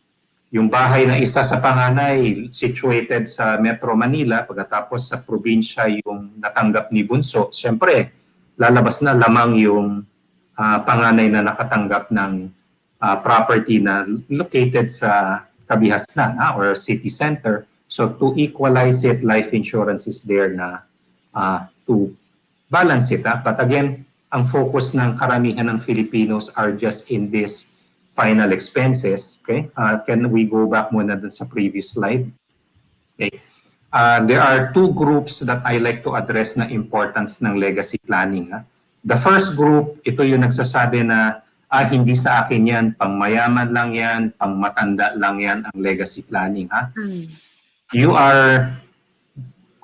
bahay na isa sa panganay situated sa Metro Manila, pagkatapos sa probinsya yung natanggap ni Bunso, siyempre, lalabas na lamang yung panganay na nakatanggap ng property na located sa kabihasnan or city center. So to equalize it, life insurance is there na to balance it. But again, ang focus ng karamihan ng Filipinos are just in this final expenses. Okay, can we go back muna dun sa previous slide? Okay. There are two groups that I like to address na importance ng legacy planning. The first group, ito yung nagsasabi na hindi sa akin yan, pang mayaman lang yan, pang matanda lang yan ang legacy planning. You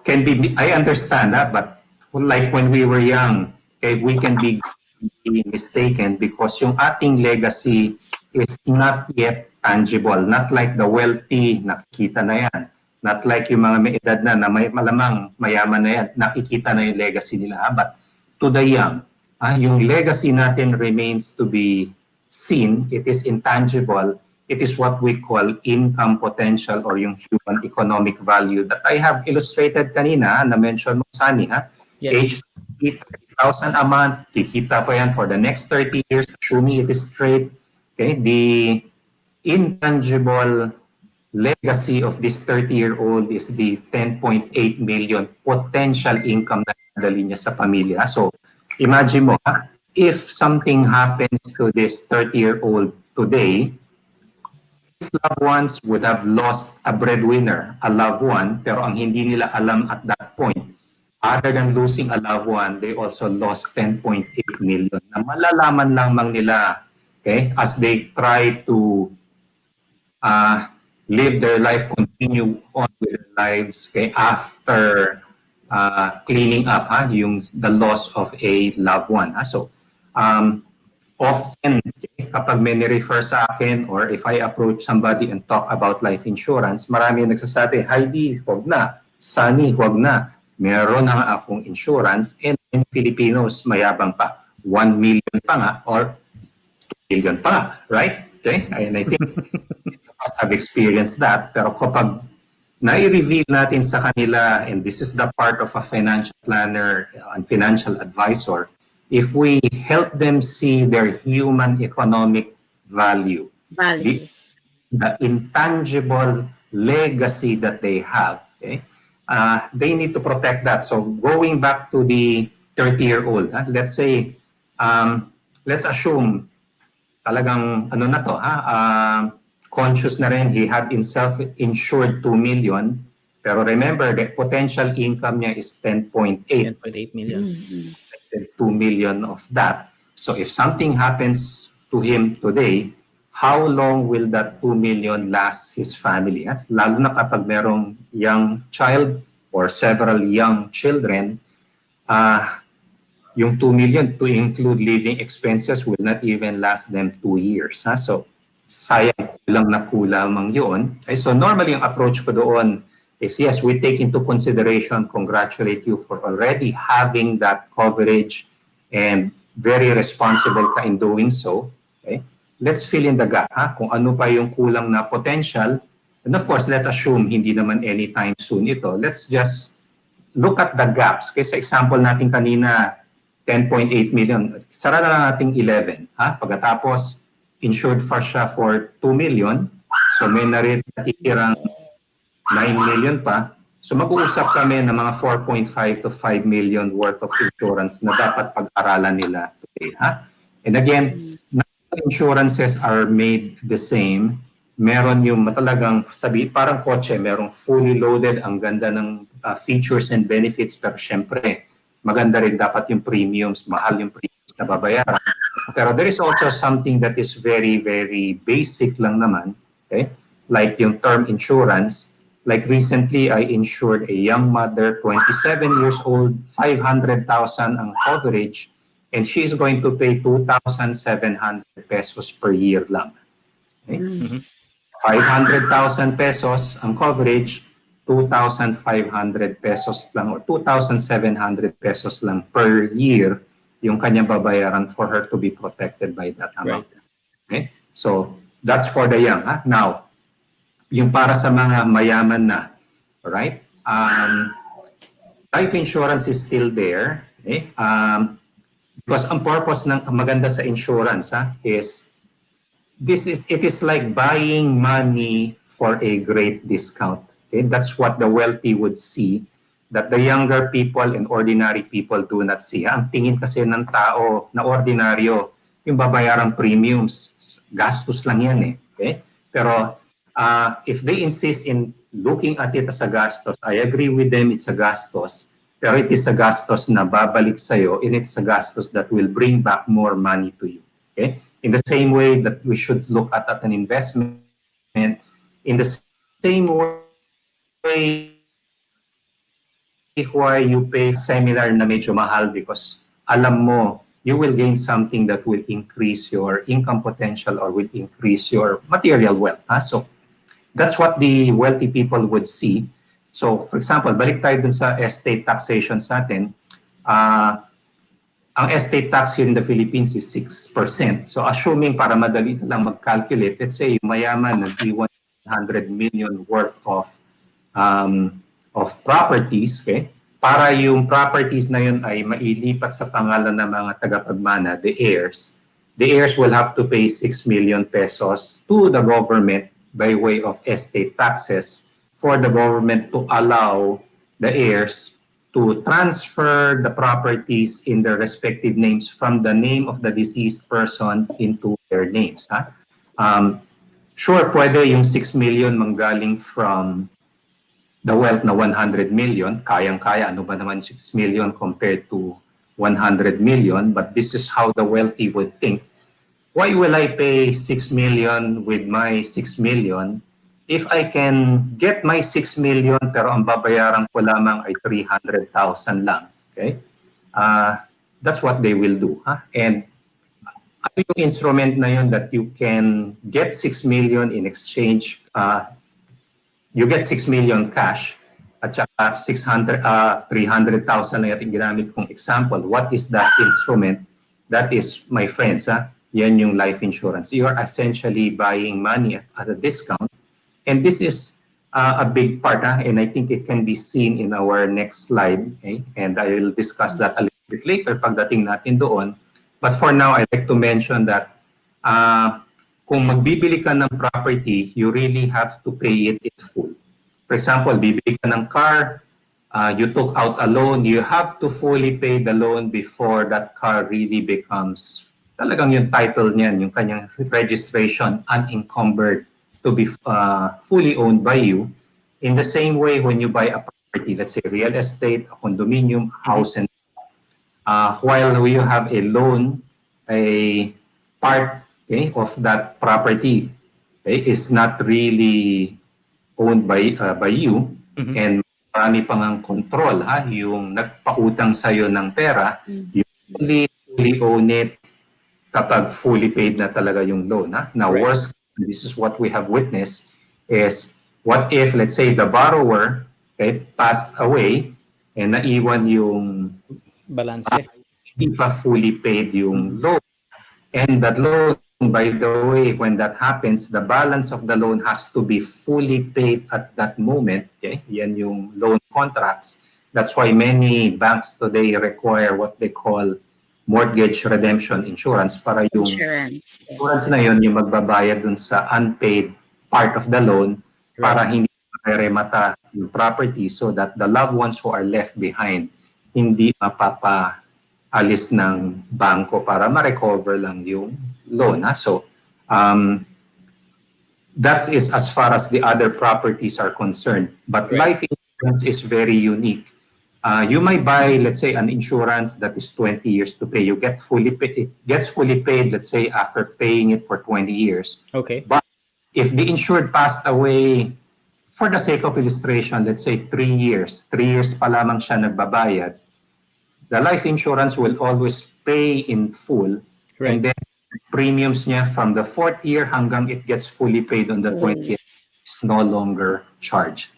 can be, I understand but like when we were young, okay, we can be mistaken because yung ating legacy is not yet tangible. Not like the wealthy, nakikita na yan. Not like yung mga may edad na may malamang mayaman na yan, nakikita na yung legacy nila. But to the young, yung legacy natin remains to be seen. It is intangible. It is what we call income potential or yung human economic value that I have illustrated kanina, na-mention mo, Sonny. Yes. Age 30,000 a month, kikita pa yan for the next 30 years, assuming it is straight. Okay, the intangible legacy of this 30-year-old is the 10.8 million potential income na dali niya sa pamilya. So, imagine mo, if something happens to this 30-year-old today, his loved ones would have lost a breadwinner, a loved one, pero ang hindi nila alam at that point, other than losing a loved one, they also lost 10.8 million na malalaman lamang nila. Okay, as they try to live their life, continue on with their lives, okay, after cleaning up the loss of a loved one. So, often, kapag may ni-refer sa akin or if I approach somebody and talk about life insurance, marami nagsasabi, Haydee, huwag na. Sonny, huwag na. Meron na akong insurance and in Filipinos, mayabang pa. 1 million pa nga or million pa, right? Okay, and I think I've experienced that. Pero kapag nai-reveal natin sa kanila, and this is the part of a financial planner and financial advisor, if we help them see their human economic value. The intangible legacy that they have, okay? they need to protect that. So going back to the 30-year-old, let's say, let's assume talagang ano na to, conscious na rin, he had self-insured 2 million, pero remember, the potential income niya is 10.8. 10.8 million. 2 million of that. So if something happens to him today, how long will that 2 million last his family? Lalo na kapag merong young child or several young children, yung 2 million to include living expenses will not even last them 2 years. So sayang, kulang na kulang yun. So normally ang approach ko doon is, yes, we take into consideration, congratulate you for already having that coverage and very responsible ka in doing so. Okay? Let's fill in the gap, kung ano pa yung kulang na potential. And of course, let's assume hindi naman anytime soon ito. Let's just look at the gaps. Kasi sa example natin kanina, 10.8 million. Sara na lang natin 11. Pagkatapos, insured for siya for 2 million. So may natitirang 9 million pa. So mag-uusap kami ng mga 4.5 to 5 million worth of insurance na dapat pag-aralan nila today. And again, not all insurances are made the same. Meron yung talagang sabi, parang kotse, merong fully loaded, ang ganda ng features and benefits, pero syempre, maganda rin dapat yung premiums, mahal yung premiums na babayaran. Pero there is also something that is very, very basic lang naman, okay? Like yung term insurance. Like recently, I insured a young mother, 27 years old, 500,000 ang coverage, and she is going to pay 2,700 pesos per year lang. Okay? 500,000 pesos ang coverage, 2,500 pesos lang or 2,700 pesos lang per year yung kanyang babayaran for her to be protected by that amount. Right. Okay? So, that's for the young. Now, yung para sa mga mayaman na, right? Life insurance is still there. Okay? Because ang purpose ng maganda sa insurance is it is like buying money for a great discount. Okay? That's what the wealthy would see, that the younger people and ordinary people do not see. Ang tingin kasi ng tao na ordinaryo, yung babayarang premiums, gastos lang yan eh. Okay? Pero if they insist in looking at it as a gastos, I agree with them, it's a gastos. Pero it is a gastos na babalik sa'yo, and it's a gastos that will bring back more money to you. Okay? In the same way that we should look at an investment, in the same way why you pay seminar na medyo mahal because alam mo, you will gain something that will increase your income potential or will increase your material wealth. So that's what the wealthy people would see. So for example, balik tayo dun sa estate taxation sa atin. Ang estate tax here in the Philippines is 6%. So assuming para madali na lang mag-calculate, let's say yung mayaman nag-iwan 100 million worth of properties, okay? Para yung properties na yun ay mailipat sa pangalan ng mga tagapagmana, the heirs will have to pay 6 million pesos to the government by way of estate taxes for the government to allow the heirs to transfer the properties in their respective names from the name of the deceased person into their names. Sure, pwede yung 6 million manggaling from the wealth na 100 million. Kayang-kaya, ano ba naman 6 million compared to 100 million? But this is how the wealthy would think. Why will I pay 6 million with my 6 million if I can get my 6 million pero ang babayaran ko lamang ay 300,000 lang? Okay? That's what they will do. And ano yung instrument na yun that you can get 6 million in exchange, you get 6 million cash at saka 300,000 na yung ginamit kong example. What is that instrument? That is, my friends, yan yung life insurance. You are essentially buying money at a discount. And this is a big part, and I think it can be seen in our next slide. Okay? And I will discuss that a little bit later pagdating natin doon. But for now, I'd like to mention that kung magbibili ka ng property, you really have to pay it in full. For example, bibili ka ng car, you took out a loan, you have to fully pay the loan before that car really becomes talagang yung title niyan, yung kanyang registration unencumbered to be fully owned by you. In the same way, when you buy a property, let's say real estate, a condominium, house, and while you have a loan, a part of that property is not really owned by you, and marami pang ang control, yung nagpautang sa'yo ng pera, you only fully own it kapag fully paid na talaga yung loan. Now, worse, this is what we have witnessed, is what if, let's say, the borrower passed away and naiwan yung balance, hindi pa fully paid yung loan. And that loan, by the way, when that happens, the balance of the loan has to be fully paid at that moment. Yan yung loan contracts. That's why many banks today require what they call mortgage redemption insurance para yung insurance na yun yung magbabayad dun sa unpaid part of the loan para hindi maremata yung property so that the loved ones who are left behind hindi mapapaalis ng banko para ma-recover lang yung loan. So that is as far as the other properties are concerned. But life insurance is very unique. You might buy, let's say, an insurance that is 20 years to pay. You get fully paid. It gets fully paid, let's say, after paying it for 20 years. Okay. But if the insured passed away, for the sake of illustration, let's say 3 years. 3 years pa lamang siya nagbabayad. The life insurance will always pay in full. And then premiums niya from the 4th year hanggang it gets fully paid on the 20th is no longer charged.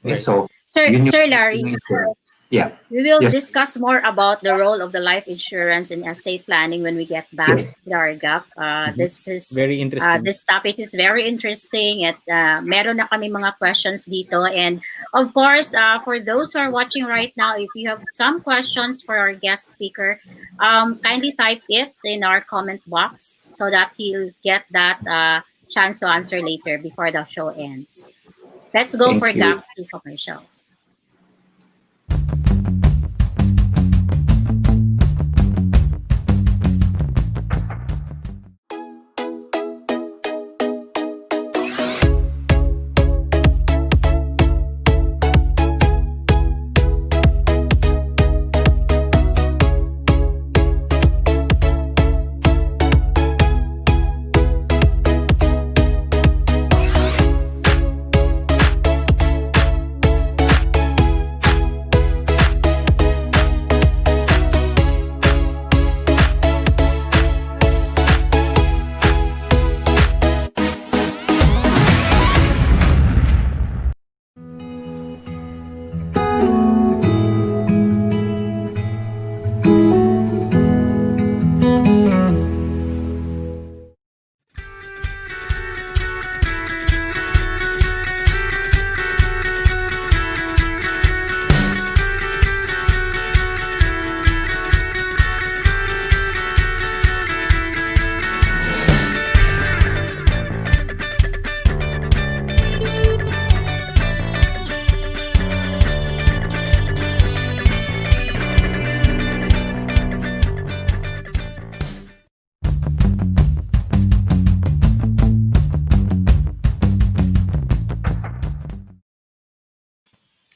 Okay, so, Sir Larry, yeah. We will discuss more about the role of the life insurance in estate planning when we get back to our gap. This is very interesting. This topic is very interesting at meron na kami mga questions dito. And of course, for those who are watching right now, if you have some questions for our guest speaker, kindly type it in our comment box so that he'll get that chance to answer later before the show ends. Let's go for gap to commercial.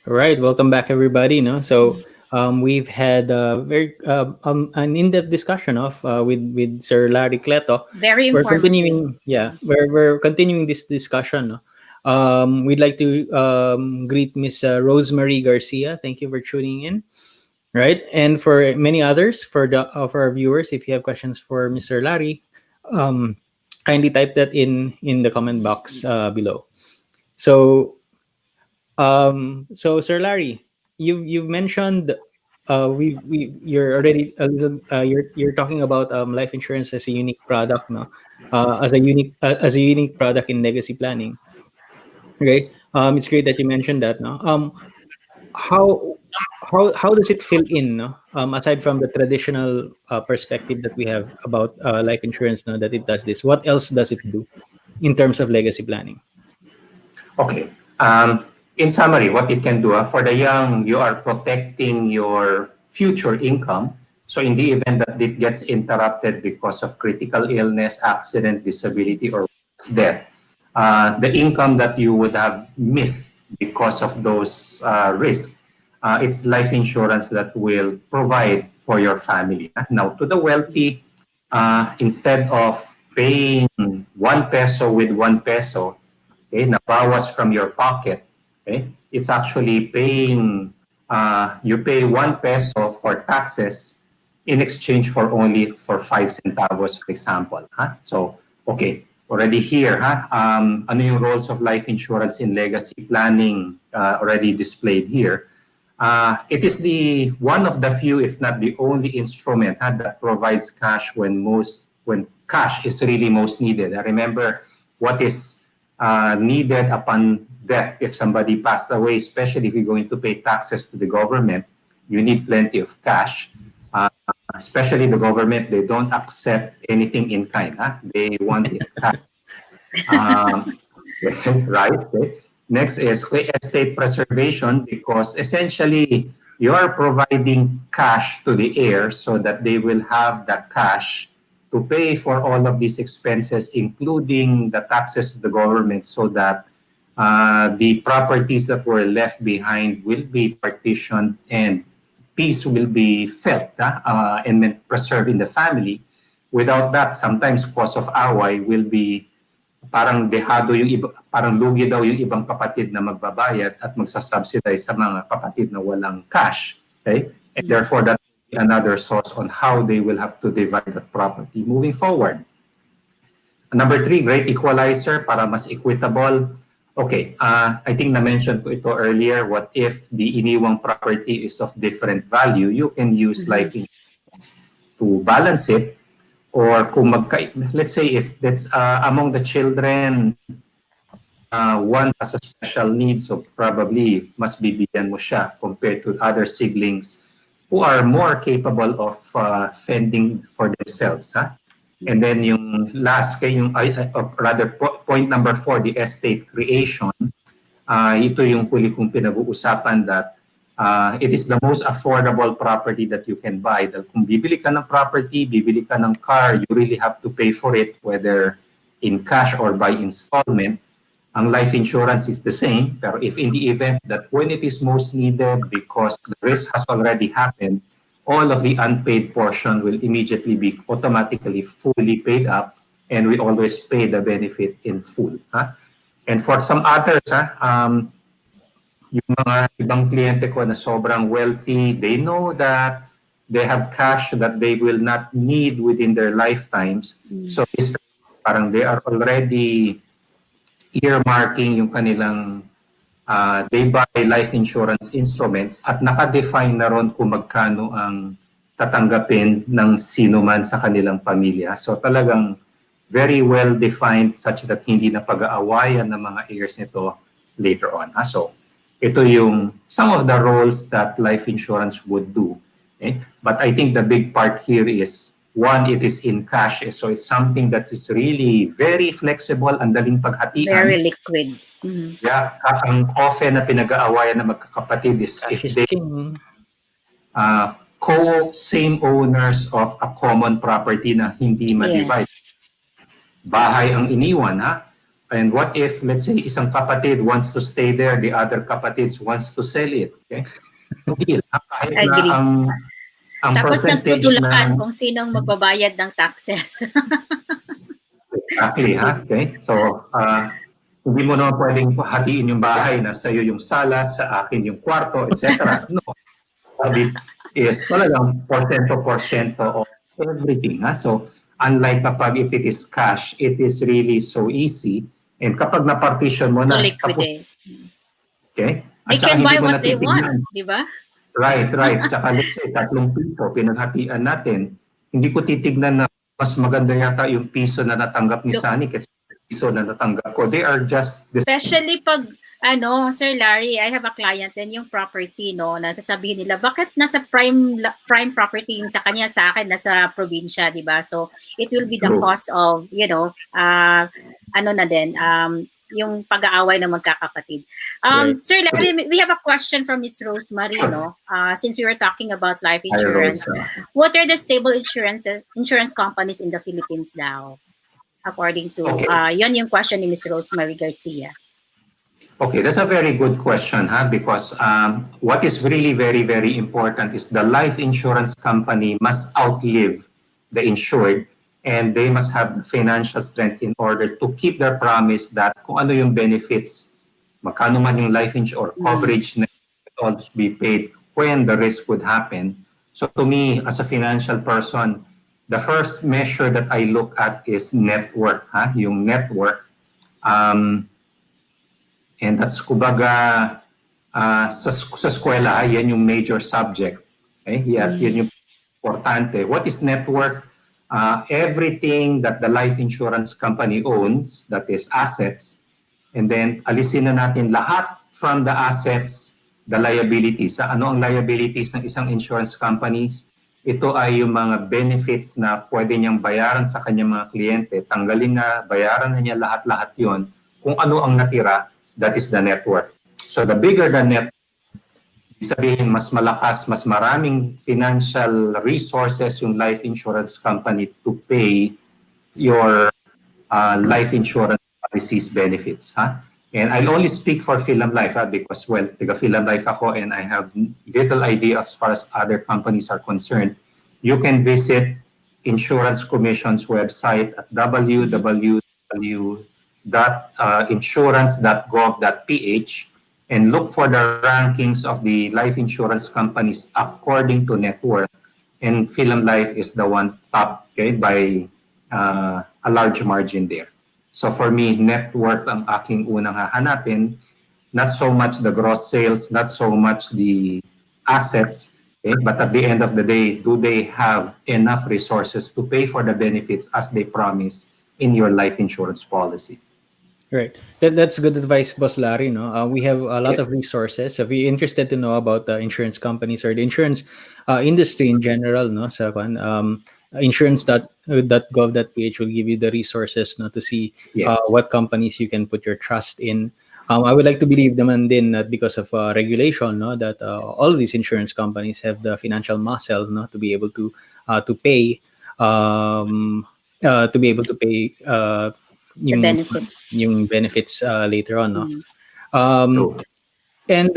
All right, welcome back, everybody. So we've had very an in-depth discussion of with Sir Larry Cleto. Very we're informative. continuing, we're continuing this discussion. We'd like to greet Miss Rosemary Garcia. Thank you for tuning in. Right, and for many others, for our viewers, if you have questions for Mr. Larry, kindly type that in the comment box below. So Sir Larry, you've mentioned you're already you're talking about life insurance as a unique product, as a unique product in legacy planning. Okay, it's great that you mentioned that. How does it fill in, aside from the traditional perspective that we have about life insurance, that it does this? What else does it do in terms of legacy planning? Okay. in summary, what it can do, for the young, you are protecting your future income. So in the event that it gets interrupted because of critical illness, accident, disability, or death, the income that you would have missed because of those risks, it's life insurance that will provide for your family. Now, to the wealthy, instead of paying 1 peso with 1 peso, okay, na bawas from your pocket, okay, it's actually paying, you pay 1 peso for taxes in exchange for only for 5 centavos, for example. So, okay, already here, ano yung roles of life insurance in legacy planning already displayed here. It is the one of the few, if not the only instrument that provides cash when cash is really most needed. I remember what is needed upon death if somebody passed away, especially if you're going to pay taxes to the government, you need plenty of cash. Especially the government, they don't accept anything in kind. They want it cash. Right? Okay. Next is estate preservation, because essentially you are providing cash to the heirs so that they will have the cash to pay for all of these expenses, including the taxes to the government, so that the properties that were left behind will be partitioned and peace will be felt and then preserved in the family. Without that, sometimes cause of away will be parang dehado yung iba, parang lugi daw yung ibang kapatid na magbabayad at magsasubsidize sa mga kapatid na walang cash. Okay? And therefore, that will be another source on how they will have to divide that property moving forward. Number 3, great equalizer para mas equitable. Okay, I think na-mention ko ito earlier. What if the iniwang property is of different value? You can use life insurance to balance it. Or kung let's say if that's among the children, one has a special need, so probably must bibigyan mo siya compared to other siblings who are more capable of fending for themselves. And then yung last, point number 4, the estate creation. Ito yung huli kong pinag-uusapan that it is the most affordable property that you can buy. Dahil kung bibili ka ng property, bibili ka ng car, you really have to pay for it, whether in cash or by installment. Ang life insurance is the same, pero if in the event that when it is most needed because the risk has already happened, all of the unpaid portion will immediately be automatically fully paid up, and we always pay the benefit in full. And for some others, yung mga ibang kliyente ko na sobrang wealthy, they know that they have cash that they will not need within their lifetimes. So parang they are already earmarking yung kanilang they buy life insurance instruments at naka-define na ron kung magkano ang tatanggapin ng sino man sa kanilang pamilya. So talagang very well defined such that hindi na pag-aawayan ng mga heirs nito later on. So ito yung some of the roles that life insurance would do. Okay? But I think the big part here is, one, it is in cash. So it's something that is really very flexible, ang daling paghatian. Very liquid. Yeah, ang often na pinag-aawayan ng magkakapatid is if they same owners of a common property na hindi ma-divide. Yes. Bahay ang iniwan, And what if, let's say, isang kapatid wants to stay there, the other kapatids wants to sell it, okay? Hindi, kahit na ang tapos percentage nagtutulakan kung sinong magbabayad ng taxes. Exactly, Okay? So, hindi mo naman pwedeng hatiin yung bahay na sa'yo yung sala, sa akin yung kwarto, etc. No. It is talagang porsyento of everything. So, unlike kapag if it is cash, it is really so easy. And kapag na-partition mo na, liquidate. Okay? They can buy what they want, di ba? Right. Tsaka let's say, 3 piso, pinaghatian natin. Hindi ko titignan na mas maganda yata yung piso na natanggap ni Sonny kaysa piso na natanggap ko. They are just... Especially pag, Sir Larry, I have a client din yung property, na sasabihin nila, bakit nasa prime property yung sa kanya, sa akin, nasa probinsya, di ba? So, it will be the cost of, yung pag-aaway ng magkakapatid. Sir Larry, we have a question from Miss Rosemary, no? Since we were talking about life insurance, what are the stable insurance companies in the Philippines now? According to, yon yung question ni Miss Rosemary Garcia. Okay, that's a very good question, because what is really very, very important is the life insurance company must outlive the insured, and they must have the financial strength in order to keep their promise that kung ano yung benefits, magkano man yung life insurance or coverage na all be paid when the risk would happen. So to me, as a financial person, the first measure that I look at is net worth, yung net worth. And that's kumbaga sa eskwela, yan yung major subject. Okay? Yan yung importante. What is net worth? Everything that the life insurance company owns, that is assets, and then alisin na natin lahat from the assets, the liabilities. Ano ang liabilities ng isang insurance companies? Ito ay yung mga benefits na pwede niyang bayaran sa kanyang mga kliyente. Tanggalin na, bayaran na niya lahat-lahat yon. Kung ano ang natira, that is the net worth. So the bigger the net, sabihin mas malakas, mas maraming financial resources yung life insurance company to pay your life insurance policies benefits. And I'll only speak for Philam Life because, well, taga Philam Life ako and I have little idea as far as other companies are concerned. You can visit Insurance Commission's website at www.insurance.gov.ph and look for the rankings of the life insurance companies according to net worth. And Philam Life is the one top, by a large margin there. So for me, net worth ang aking unang hahanapin, not so much the gross sales, not so much the assets, but at the end of the day, do they have enough resources to pay for the benefits as they promise in your life insurance policy? Right. That's good advice, Boss Larry. No, we have a lot of resources. If you're interested to know about insurance companies or the insurance industry in general, no, sa insurance.gov.ph will give you the resources, no, to see what companies you can put your trust in. I would like to believe naman din that because of regulation, no, that all of these insurance companies have the financial muscle, no, to be able to pay the benefits. Yung benefits later on, no. And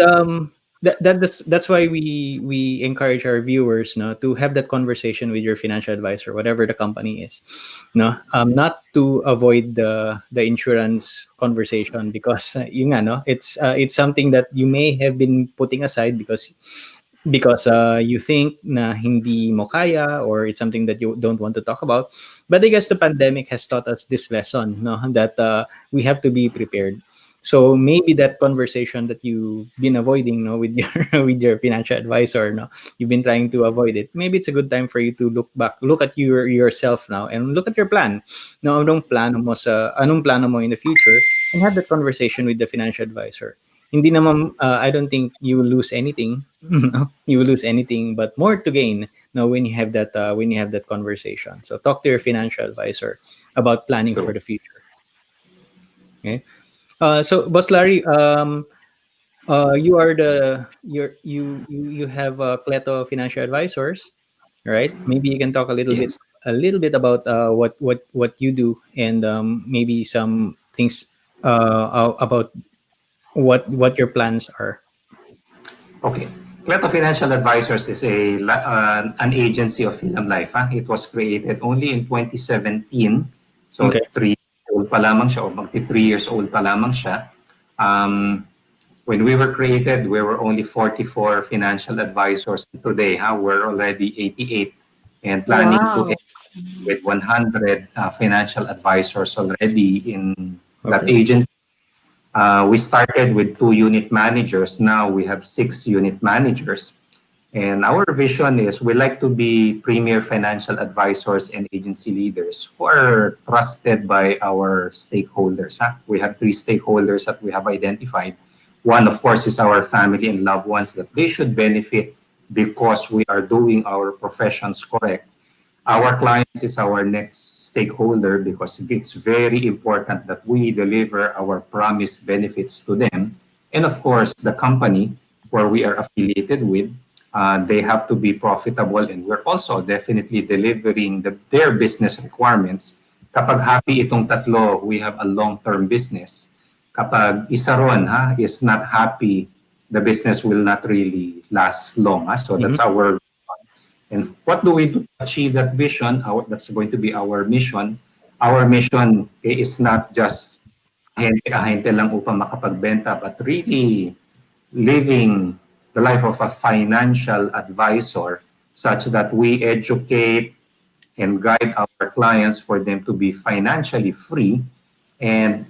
that's why we encourage our viewers, no, to have that conversation with your financial advisor, whatever the company is, no, not to avoid the insurance conversation because yung no, it's something that you may have been putting aside because you think na hindi mo kaya or it's something that you don't want to talk about. But I guess the pandemic has taught us this lesson, no, that we have to be prepared. So maybe that conversation that you've been avoiding, no, with your financial advisor, no, you've been trying to avoid it. Maybe it's a good time for you to look at yourself now and look at your plan. No, anong plano mo in the future, and have that conversation with the financial advisor. Hindi naman, I don't think you will lose anything. You will lose anything, but more to gain. No, when you have that conversation. So talk to your financial advisor about planning for the future. Okay. So Boss Larry, you have Cleto Financial Advisors, right? Maybe you can talk a little bit about what you do and maybe some things about what your plans are. Okay. Cleto Financial Advisors is an agency of Philam Life. It was created only in 2017. So 3 years old pa lamang siya, o magti 3 years old pa lamang siya. When we were created, we were only 44 financial advisors. Today, we're already 88 and planning to end with 100 financial advisors already in that agency. We started with 2 unit managers. Now we have 6 unit managers. And our vision is we like to be premier financial advisors and agency leaders who are trusted by our stakeholders. We have 3 stakeholders that we have identified. One, of course, is our family and loved ones, that they should benefit because we are doing our professions correct. Our clients is our next stakeholder because it's very important that we deliver our promised benefits to them. And of course, the company where we are affiliated with, they have to be profitable, and we're also definitely delivering their business requirements. Kapag happy itong tatlo, we have a long-term business. Kapag isa ron is not happy, the business will not really last long. So that's our vision. And what do we do to achieve that vision? That's going to be our mission. Our mission is not just ahente lang upang makapagbenta, but really living the life of a financial advisor such that we educate and guide our clients for them to be financially free, and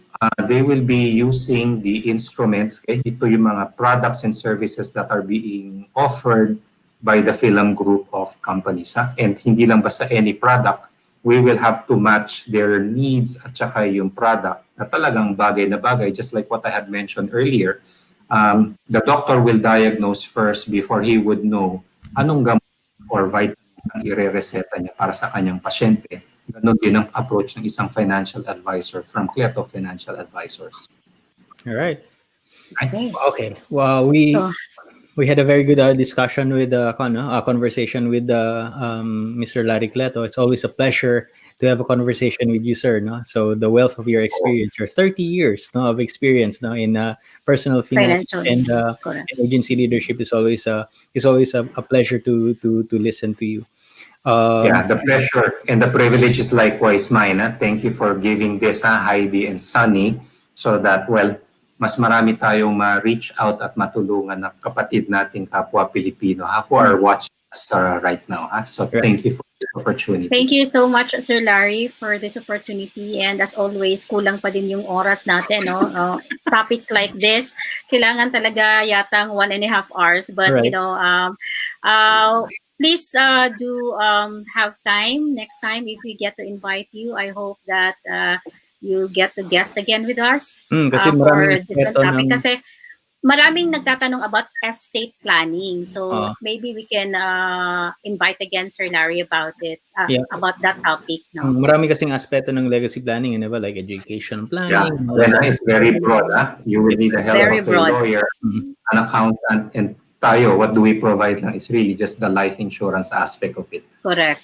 they will be using the instruments. Ito yung mga products and services that are being offered by the Film Group of companies. And hindi lang basta any product, we will have to match their needs at saka yung product na talagang bagay na bagay, just like what I had mentioned earlier. The doctor will diagnose first before he would know anong gamot or vitamins ang ire-reseta niya para sa kanyang pasyente. Ganon din ang approach ng isang financial advisor from Cleto Financial Advisors. All right. Okay. Well, we had a very good discussion with conversation with Mr. Larry Cleto. It's always a pleasure to have a conversation with you, sir. No? So the wealth of your experience, your 30 years of experience in personal finance and agency leadership is always a pleasure to listen to you. The pleasure and the privilege is likewise mine. Thank you for giving this, Haydee and Sonny, so that, mas marami tayong ma-reach out at matulungan ng kapatid nating kapwa Pilipino who are watching us right now. So thank you for this opportunity. Thank you so much, Sir Larry, for this opportunity. And as always, kulang pa din yung oras natin. No? Topics like this, kailangan talaga yatang 1.5 hours. But, please do have time next time if we get to invite you. I hope that you'll get to guest again with us kasi for different topic. Kasi maraming nagtatanong about estate planning. So maybe we can invite again Sir Larry about it, about that topic. No? Marami kasing aspeto ng legacy planning, like education planning. It's very broad. You will need the help of a lawyer, an accountant, and tayo, what do we provide lang is really just the life insurance aspect of it. Correct.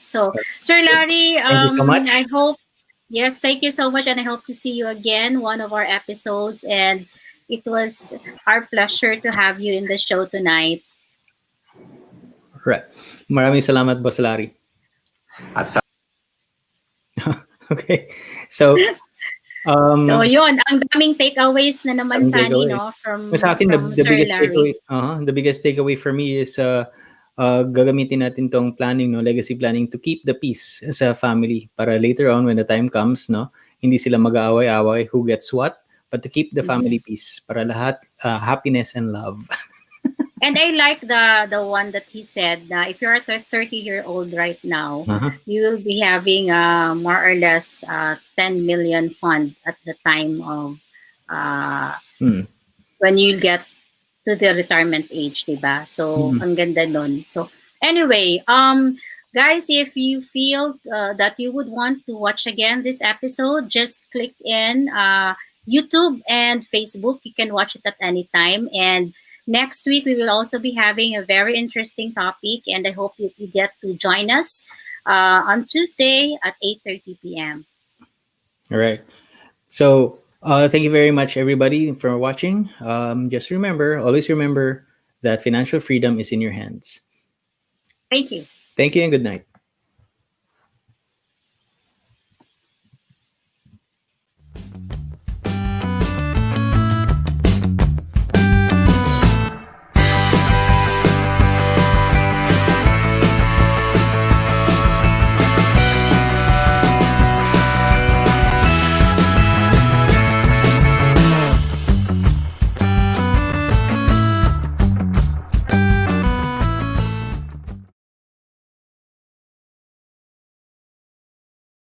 So, Sir Larry, thank you so much. I hope, yes, thank you so much, and I hope to see you again one of our episodes. And it was our pleasure to have you in the show tonight. Right. Maraming salamat, Boss Larry. Okay. So, so yun, ang daming takeaways na naman, Sonny, no, from sa akin, from the Sir biggest Larry. takeaway, the biggest takeaway for me is gagamitin natin tong planning, legacy planning, to keep the peace sa family para later on when the time comes, hindi sila mag-aaway-away who gets what, but to keep the family peace para lahat happiness and love. And I like the one that he said na if you're a 30-year-old right now, you will be having more or less 10 million fund at the time of when you get to the retirement age, diba? So ang ganda nun. So anyway, guys, if you feel that you would want to watch again this episode, just click in YouTube and Facebook. You can watch it at any time. And next week, we will also be having a very interesting topic, and I hope you get to join us on Tuesday at 8:30 p.m. All right. So thank you very much, everybody, for watching. Just always remember that financial freedom is in your hands. Thank you. Thank you and good night.